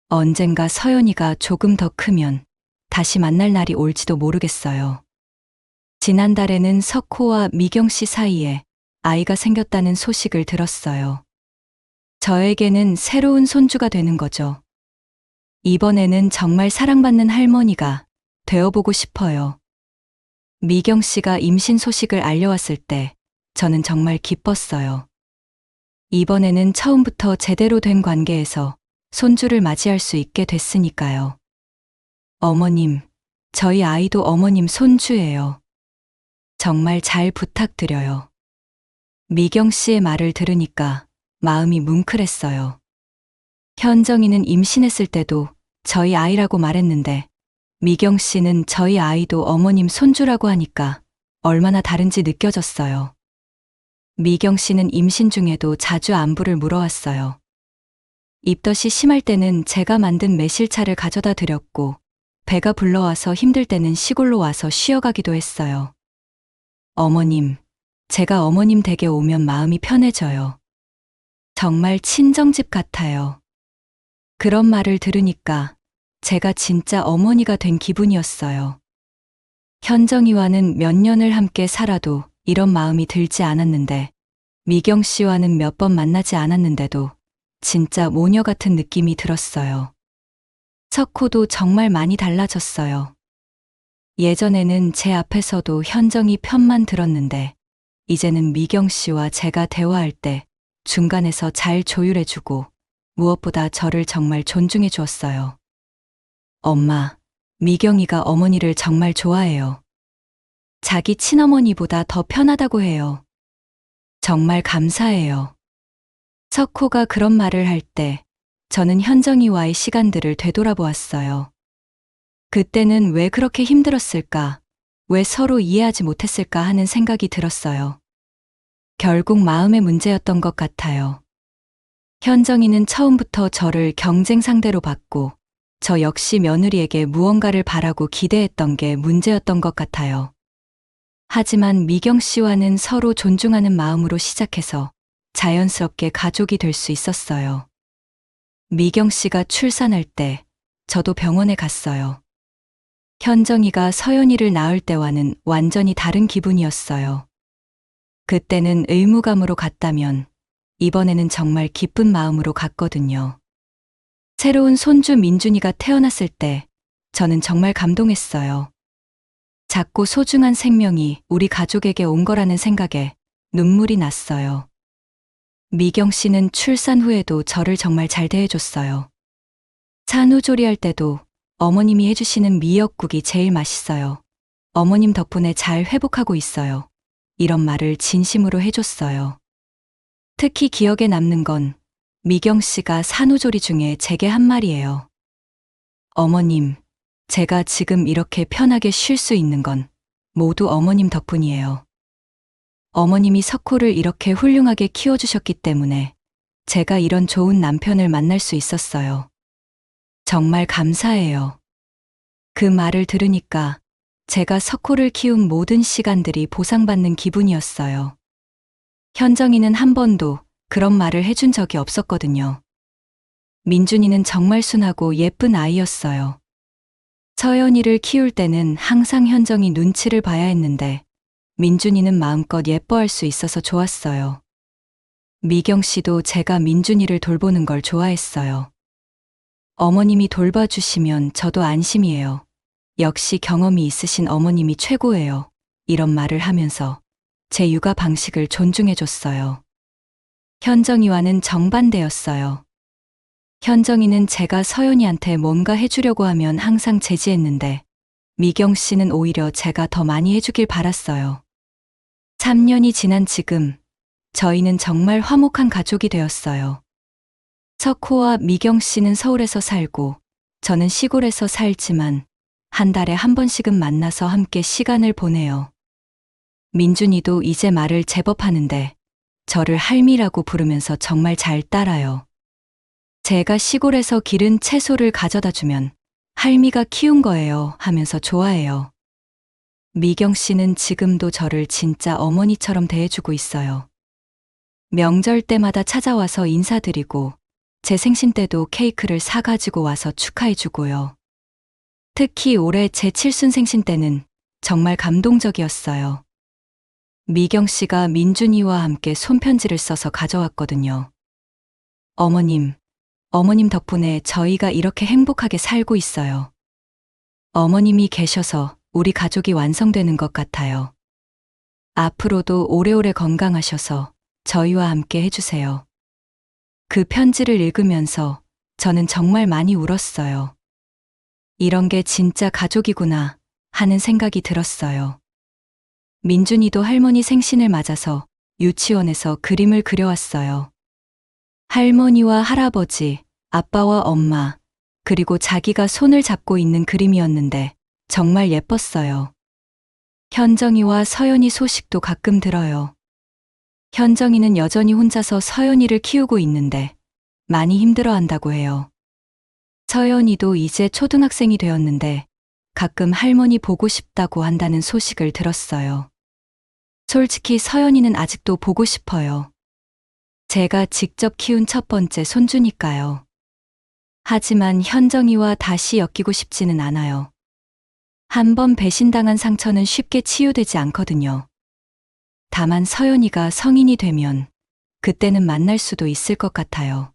언젠가 서연이가 조금 더 크면 다시 만날 날이 올지도 모르겠어요. 지난달에는 석호와 미경 씨 사이에 아이가 생겼다는 소식을 들었어요. 저에게는 새로운 손주가 되는 거죠. 이번에는 정말 사랑받는 할머니가 되어보고 싶어요. 미경 씨가 임신 소식을 알려왔을 때 저는 정말 기뻤어요. 이번에는 처음부터 제대로 된 관계에서 손주를 맞이할 수 있게 됐으니까요. 어머님, 저희 아이도 어머님 손주예요. 정말 잘 부탁드려요. 미경 씨의 말을 들으니까 마음이 뭉클했어요. 현정이는 임신했을 때도 저희 아이라고 말했는데 미경 씨는 저희 아이도 어머님 손주라고 하니까 얼마나 다른지 느껴졌어요. 미경 씨는 임신 중에도 자주 안부를 물어왔어요. 입덧이 심할 때는 제가 만든 매실차를 가져다 드렸고, 배가 불러와서 힘들 때는 시골로 와서 쉬어가기도 했어요. 어머님, 제가 어머님 댁에 오면 마음이 편해져요. 정말 친정집 같아요. 그런 말을 들으니까 제가 진짜 어머니가 된 기분이었어요. 현정이와는 몇 년을 함께 살아도 이런 마음이 들지 않았는데, 미경 씨와는 몇 번 만나지 않았는데도 진짜 모녀 같은 느낌이 들었어요. 석호도 정말 많이 달라졌어요. 예전에는 제 앞에서도 현정이 편만 들었는데, 이제는 미경 씨와 제가 대화할 때 중간에서 잘 조율해주고 무엇보다 저를 정말 존중해 주었어요. 엄마, 미경이가 어머니를 정말 좋아해요. 자기 친어머니보다 더 편하다고 해요. 정말 감사해요. 석호가 그런 말을 할 때 저는 현정이와의 시간들을 되돌아보았어요. 그때는 왜 그렇게 힘들었을까? 왜 서로 이해하지 못했을까 하는 생각이 들었어요. 결국 마음의 문제였던 것 같아요. 현정이는 처음부터 저를 경쟁 상대로 봤고, 저 역시 며느리에게 무언가를 바라고 기대했던 게 문제였던 것 같아요. 하지만 미경 씨와는 서로 존중하는 마음으로 시작해서 자연스럽게 가족이 될 수 있었어요. 미경 씨가 출산할 때 저도 병원에 갔어요. 현정이가 서연이를 낳을 때와는 완전히 다른 기분이었어요. 그때는 의무감으로 갔다면 이번에는 정말 기쁜 마음으로 갔거든요. 새로운 손주 민준이가 태어났을 때 저는 정말 감동했어요. 작고 소중한 생명이 우리 가족에게 온 거라는 생각에 눈물이 났어요. 미경 씨는 출산 후에도 저를 정말 잘 대해줬어요. 산후조리할 때도 어머님이 해주시는 미역국이 제일 맛있어요. 어머님 덕분에 잘 회복하고 있어요. 이런 말을 진심으로 해줬어요. 특히 기억에 남는 건 미경 씨가 산후조리 중에 제게 한 말이에요. 어머님, 제가 지금 이렇게 편하게 쉴 수 있는 건 모두 어머님 덕분이에요. 어머님이 석호를 이렇게 훌륭하게 키워주셨기 때문에 제가 이런 좋은 남편을 만날 수 있었어요. 정말 감사해요. 그 말을 들으니까 제가 석호를 키운 모든 시간들이 보상받는 기분이었어요. 현정이는 한 번도 그런 말을 해준 적이 없었거든요. 민준이는 정말 순하고 예쁜 아이였어요. 서연이를 키울 때는 항상 현정이 눈치를 봐야 했는데 민준이는 마음껏 예뻐할 수 있어서 좋았어요. 미경 씨도 제가 민준이를 돌보는 걸 좋아했어요. 어머님이 돌봐주시면 저도 안심이에요. 역시 경험이 있으신 어머님이 최고예요. 이런 말을 하면서 제 육아 방식을 존중해줬어요. 현정이와는 정반대였어요. 현정이는 제가 서연이한테 뭔가 해주려고 하면 항상 제지했는데 미경 씨는 오히려 제가 더 많이 해주길 바랐어요. 3년이 지난 지금 저희는 정말 화목한 가족이 되었어요. 석호와 미경 씨는 서울에서 살고 저는 시골에서 살지만 한 달에 한 번씩은 만나서 함께 시간을 보내요. 민준이도 이제 말을 제법 하는데 저를 할미라고 부르면서 정말 잘 따라요. 제가 시골에서 기른 채소를 가져다 주면 할미가 키운 거예요 하면서 좋아해요. 미경 씨는 지금도 저를 진짜 어머니처럼 대해주고 있어요. 명절 때마다 찾아와서 인사드리고 제 생신 때도 케이크를 사가지고 와서 축하해주고요. 특히 올해 제 칠순 생신 때는 정말 감동적이었어요. 미경 씨가 민준이와 함께 손편지를 써서 가져왔거든요. 어머님 덕분에 저희가 이렇게 행복하게 살고 있어요. 어머님이 계셔서 우리 가족이 완성되는 것 같아요. 앞으로도 오래오래 건강하셔서 저희와 함께 해주세요. 그 편지를 읽으면서 저는 정말 많이 울었어요. 이런 게 진짜 가족이구나 하는 생각이 들었어요. 민준이도 할머니 생신을 맞아서 유치원에서 그림을 그려왔어요. 할머니와 할아버지, 아빠와 엄마, 그리고 자기가 손을 잡고 있는 그림이었는데 정말 예뻤어요. 현정이와 서연이 소식도 가끔 들어요. 현정이는 여전히 혼자서 서연이를 키우고 있는데 많이 힘들어한다고 해요. 서연이도 이제 초등학생이 되었는데 가끔 할머니 보고 싶다고 한다는 소식을 들었어요. 솔직히 서연이는 아직도 보고 싶어요. 제가 직접 키운 첫 번째 손주니까요. 하지만 현정이와 다시 엮이고 싶지는 않아요. 한번 배신당한 상처는 쉽게 치유되지 않거든요. 다만 서연이가 성인이 되면 그때는 만날 수도 있을 것 같아요.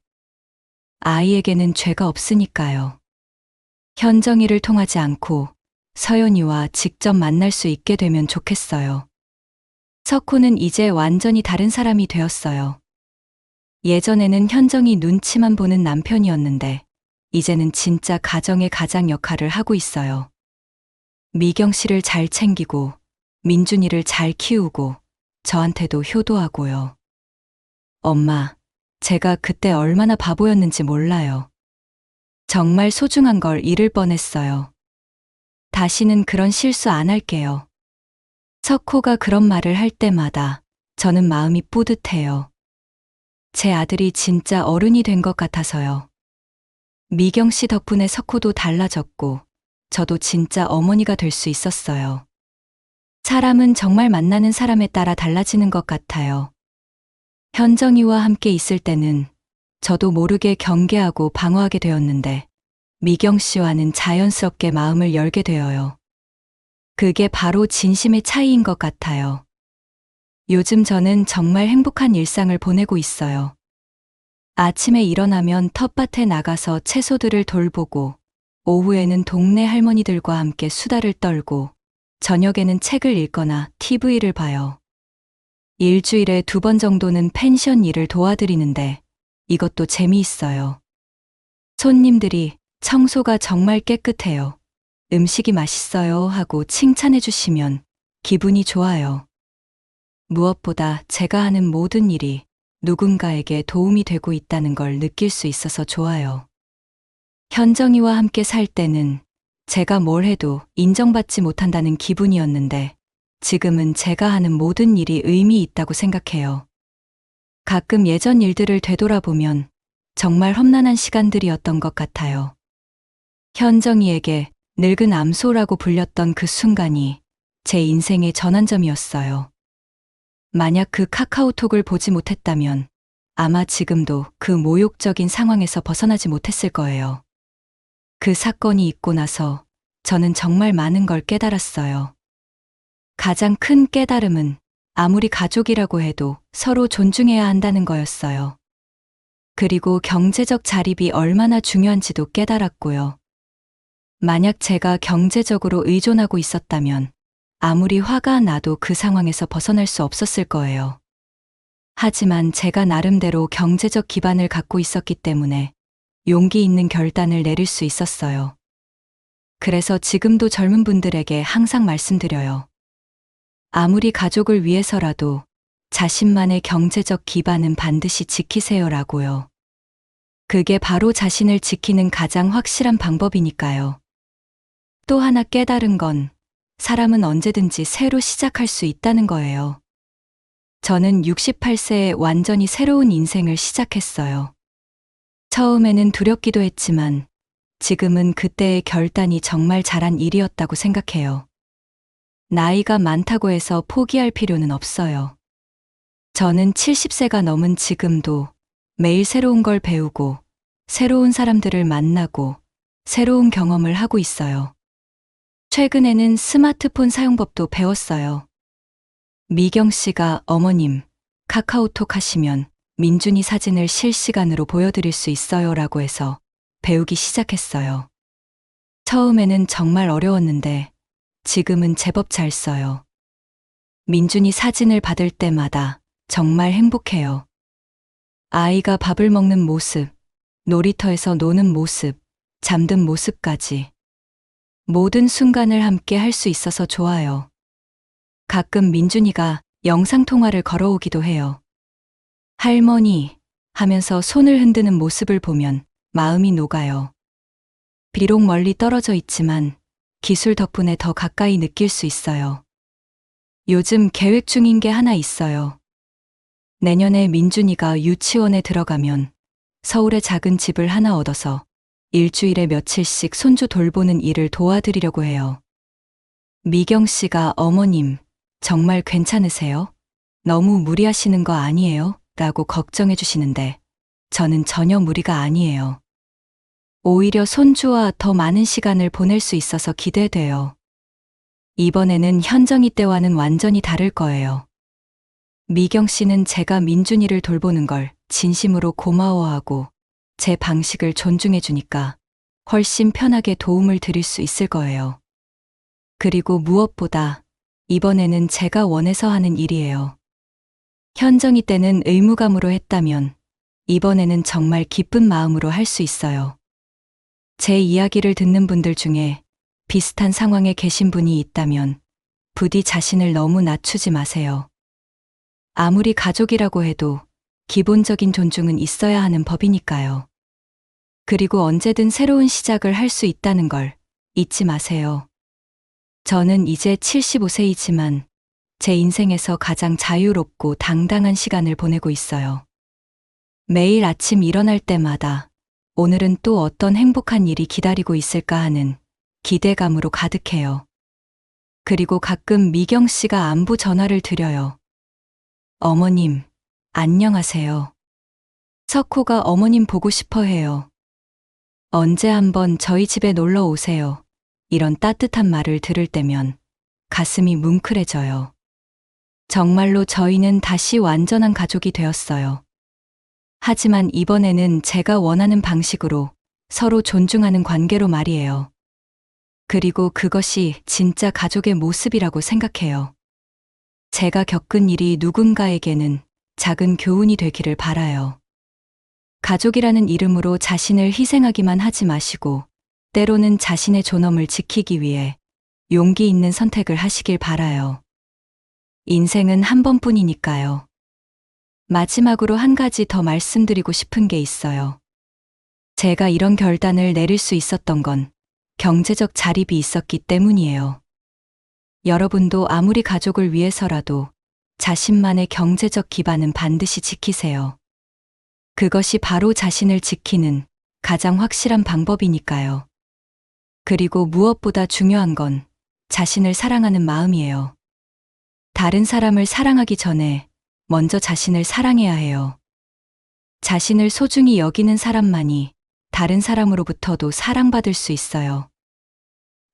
아이에게는 죄가 없으니까요. 현정이를 통하지 않고 서연이와 직접 만날 수 있게 되면 좋겠어요. 석호는 이제 완전히 다른 사람이 되었어요. 예전에는 현정이 눈치만 보는 남편이었는데 이제는 진짜 가정의 가장 역할을 하고 있어요. 미경 씨를 잘 챙기고 민준이를 잘 키우고 저한테도 효도하고요. 엄마, 제가 그때 얼마나 바보였는지 몰라요. 정말 소중한 걸 잃을 뻔했어요. 다시는 그런 실수 안 할게요. 석호가 그런 말을 할 때마다 저는 마음이 뿌듯해요. 제 아들이 진짜 어른이 된 것 같아서요. 미경 씨 덕분에 석호도 달라졌고 저도 진짜 어머니가 될 수 있었어요. 사람은 정말 만나는 사람에 따라 달라지는 것 같아요. 현정이와 함께 있을 때는 저도 모르게 경계하고 방어하게 되었는데 미경 씨와는 자연스럽게 마음을 열게 되어요. 그게 바로 진심의 차이인 것 같아요. 요즘 저는 정말 행복한 일상을 보내고 있어요. 아침에 일어나면 텃밭에 나가서 채소들을 돌보고 오후에는 동네 할머니들과 함께 수다를 떨고 저녁에는 책을 읽거나 TV를 봐요. 일주일에 2번 정도는 펜션 일을 도와드리는데 이것도 재미있어요. 손님들이 청소가 정말 깨끗해요. 음식이 맛있어요 하고 칭찬해 주시면 기분이 좋아요. 무엇보다 제가 하는 모든 일이 누군가에게 도움이 되고 있다는 걸 느낄 수 있어서 좋아요. 현정이와 함께 살 때는 제가 뭘 해도 인정받지 못한다는 기분이었는데 지금은 제가 하는 모든 일이 의미 있다고 생각해요. 가끔 예전 일들을 되돌아보면 정말 험난한 시간들이었던 것 같아요. 현정이에게 늙은 암소라고 불렸던 그 순간이 제 인생의 전환점이었어요. 만약 그 카카오톡을 보지 못했다면 아마 지금도 그 모욕적인 상황에서 벗어나지 못했을 거예요. 그 사건이 있고 나서 저는 정말 많은 걸 깨달았어요. 가장 큰 깨달음은 아무리 가족이라고 해도 서로 존중해야 한다는 거였어요. 그리고 경제적 자립이 얼마나 중요한지도 깨달았고요. 만약 제가 경제적으로 의존하고 있었다면 아무리 화가 나도 그 상황에서 벗어날 수 없었을 거예요. 하지만 제가 나름대로 경제적 기반을 갖고 있었기 때문에 용기 있는 결단을 내릴 수 있었어요. 그래서 지금도 젊은 분들에게 항상 말씀드려요. 아무리 가족을 위해서라도 자신만의 경제적 기반은 반드시 지키세요라고요. 그게 바로 자신을 지키는 가장 확실한 방법이니까요. 또 하나 깨달은 건 사람은 언제든지 새로 시작할 수 있다는 거예요. 저는 68세에 완전히 새로운 인생을 시작했어요. 처음에는 두렵기도 했지만 지금은 그때의 결단이 정말 잘한 일이었다고 생각해요. 나이가 많다고 해서 포기할 필요는 없어요. 저는 70세가 넘은 지금도 매일 새로운 걸 배우고 새로운 사람들을 만나고 새로운 경험을 하고 있어요. 최근에는 스마트폰 사용법도 배웠어요. 미경 씨가 어머님, 카카오톡 하시면 민준이 사진을 실시간으로 보여드릴 수 있어요 라고 해서 배우기 시작했어요. 처음에는 정말 어려웠는데 지금은 제법 잘 써요. 민준이 사진을 받을 때마다 정말 행복해요. 아이가 밥을 먹는 모습, 놀이터에서 노는 모습, 잠든 모습까지 모든 순간을 함께 할 수 있어서 좋아요. 가끔 민준이가 영상통화를 걸어오기도 해요. 할머니 하면서 손을 흔드는 모습을 보면 마음이 녹아요. 비록 멀리 떨어져 있지만 기술 덕분에 더 가까이 느낄 수 있어요. 요즘 계획 중인 게 하나 있어요. 내년에 민준이가 유치원에 들어가면 서울에 작은 집을 하나 얻어서 일주일에 며칠씩 손주 돌보는 일을 도와드리려고 해요. 미경 씨가 어머님, 정말 괜찮으세요? 너무 무리하시는 거 아니에요? 라고 걱정해 주시는데 저는 전혀 무리가 아니에요. 오히려 손주와 더 많은 시간을 보낼 수 있어서 기대돼요. 이번에는 현정이 때와는 완전히 다를 거예요. 미경 씨는 제가 민준이를 돌보는 걸 진심으로 고마워하고 제 방식을 존중해 주니까 훨씬 편하게 도움을 드릴 수 있을 거예요. 그리고 무엇보다 이번에는 제가 원해서 하는 일이에요. 현정이 때는 의무감으로 했다면 이번에는 정말 기쁜 마음으로 할 수 있어요. 제 이야기를 듣는 분들 중에 비슷한 상황에 계신 분이 있다면 부디 자신을 너무 낮추지 마세요. 아무리 가족이라고 해도 기본적인 존중은 있어야 하는 법이니까요. 그리고 언제든 새로운 시작을 할 수 있다는 걸 잊지 마세요. 저는 이제 75세이지만 제 인생에서 가장 자유롭고 당당한 시간을 보내고 있어요. 매일 아침 일어날 때마다 오늘은 또 어떤 행복한 일이 기다리고 있을까 하는 기대감으로 가득해요. 그리고 가끔 미경 씨가 안부 전화를 드려요. 어머님, 안녕하세요. 석호가 어머님 보고 싶어 해요. 언제 한번 저희 집에 놀러 오세요. 이런 따뜻한 말을 들을 때면 가슴이 뭉클해져요. 정말로 저희는 다시 완전한 가족이 되었어요. 하지만 이번에는 제가 원하는 방식으로 서로 존중하는 관계로 말이에요. 그리고 그것이 진짜 가족의 모습이라고 생각해요. 제가 겪은 일이 누군가에게는 작은 교훈이 되기를 바라요. 가족이라는 이름으로 자신을 희생하기만 하지 마시고 때로는 자신의 존엄을 지키기 위해 용기 있는 선택을 하시길 바라요. 인생은 한 번뿐이니까요. 마지막으로 한 가지 더 말씀드리고 싶은 게 있어요. 제가 이런 결단을 내릴 수 있었던 건 경제적 자립이 있었기 때문이에요. 여러분도 아무리 가족을 위해서라도 자신만의 경제적 기반은 반드시 지키세요. 그것이 바로 자신을 지키는 가장 확실한 방법이니까요. 그리고 무엇보다 중요한 건 자신을 사랑하는 마음이에요. 다른 사람을 사랑하기 전에 먼저 자신을 사랑해야 해요. 자신을 소중히 여기는 사람만이 다른 사람으로부터도 사랑받을 수 있어요.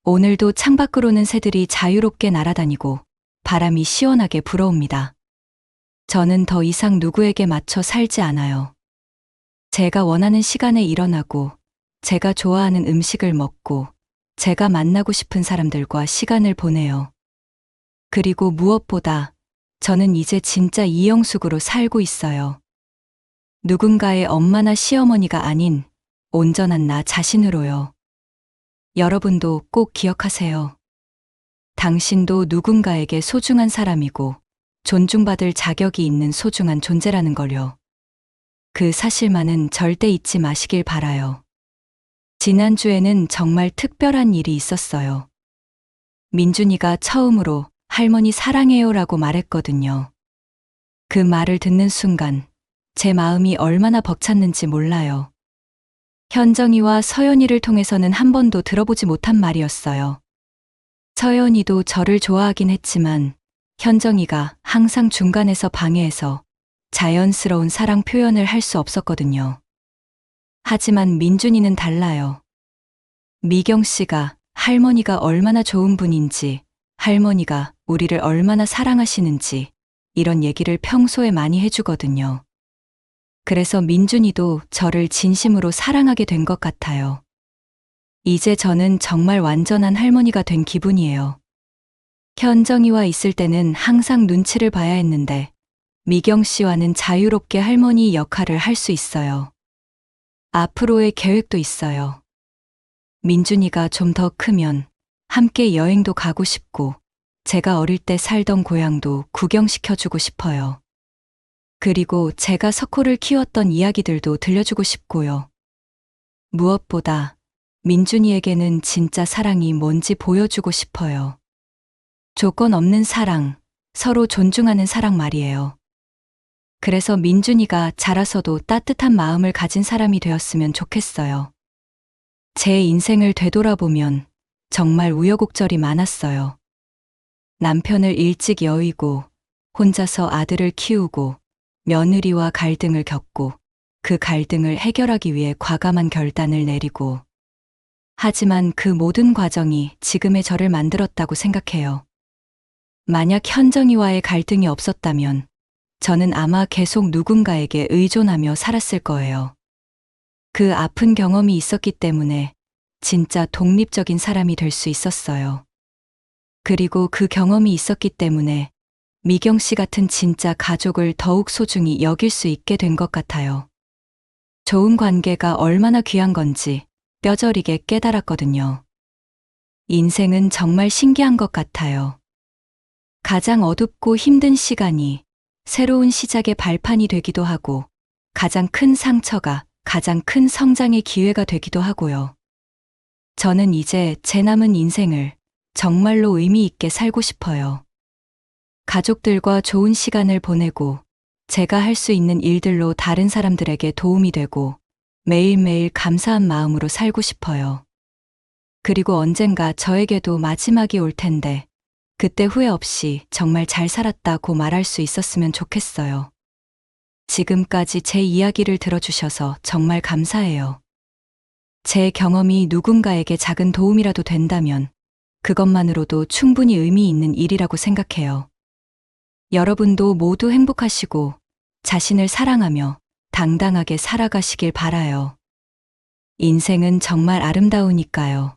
오늘도 창밖으로는 새들이 자유롭게 날아다니고 바람이 시원하게 불어옵니다. 저는 더 이상 누구에게 맞춰 살지 않아요. 제가 원하는 시간에 일어나고, 제가 좋아하는 음식을 먹고, 제가 만나고 싶은 사람들과 시간을 보내요. 그리고 무엇보다 저는 이제 진짜 이영숙으로 살고 있어요. 누군가의 엄마나 시어머니가 아닌 온전한 나 자신으로요. 여러분도 꼭 기억하세요. 당신도 누군가에게 소중한 사람이고 존중받을 자격이 있는 소중한 존재라는 걸요. 그 사실만은 절대 잊지 마시길 바라요. 지난주에는 정말 특별한 일이 있었어요. 민준이가 처음으로 할머니 사랑해요라고 말했거든요. 그 말을 듣는 순간 제 마음이 얼마나 벅찼는지 몰라요. 현정이와 서연이를 통해서는 한 번도 들어보지 못한 말이었어요. 서연이도 저를 좋아하긴 했지만 현정이가 항상 중간에서 방해해서 자연스러운 사랑 표현을 할 수 없었거든요. 하지만 민준이는 달라요. 미경 씨가 할머니가 얼마나 좋은 분인지, 할머니가 우리를 얼마나 사랑하시는지 이런 얘기를 평소에 많이 해주거든요. 그래서 민준이도 저를 진심으로 사랑하게 된 것 같아요. 이제 저는 정말 완전한 할머니가 된 기분이에요. 현정이와 있을 때는 항상 눈치를 봐야 했는데 미경 씨와는 자유롭게 할머니 역할을 할 수 있어요. 앞으로의 계획도 있어요. 민준이가 좀 더 크면 함께 여행도 가고 싶고 제가 어릴 때 살던 고향도 구경시켜주고 싶어요. 그리고 제가 석호를 키웠던 이야기들도 들려주고 싶고요. 무엇보다 민준이에게는 진짜 사랑이 뭔지 보여주고 싶어요. 조건 없는 사랑, 서로 존중하는 사랑 말이에요. 그래서 민준이가 자라서도 따뜻한 마음을 가진 사람이 되었으면 좋겠어요. 제 인생을 되돌아보면 정말 우여곡절이 많았어요. 남편을 일찍 여의고 혼자서 아들을 키우고 며느리와 갈등을 겪고 그 갈등을 해결하기 위해 과감한 결단을 내리고 하지만 그 모든 과정이 지금의 저를 만들었다고 생각해요. 만약 현정이와의 갈등이 없었다면 저는 아마 계속 누군가에게 의존하며 살았을 거예요. 그 아픈 경험이 있었기 때문에 진짜 독립적인 사람이 될 수 있었어요. 그리고 그 경험이 있었기 때문에 미경 씨 같은 진짜 가족을 더욱 소중히 여길 수 있게 된 것 같아요. 좋은 관계가 얼마나 귀한 건지 뼈저리게 깨달았거든요. 인생은 정말 신기한 것 같아요. 가장 어둡고 힘든 시간이 새로운 시작의 발판이 되기도 하고 가장 큰 상처가 가장 큰 성장의 기회가 되기도 하고요. 저는 이제 제 남은 인생을 정말로 의미 있게 살고 싶어요. 가족들과 좋은 시간을 보내고 제가 할 수 있는 일들로 다른 사람들에게 도움이 되고 매일매일 감사한 마음으로 살고 싶어요. 그리고 언젠가 저에게도 마지막이 올 텐데 그때 후회 없이 정말 잘 살았다고 말할 수 있었으면 좋겠어요. 지금까지 제 이야기를 들어주셔서 정말 감사해요. 제 경험이 누군가에게 작은 도움이라도 된다면 그것만으로도 충분히 의미 있는 일이라고 생각해요. 여러분도 모두 행복하시고 자신을 사랑하며 당당하게 살아가시길 바라요. 인생은 정말 아름다우니까요.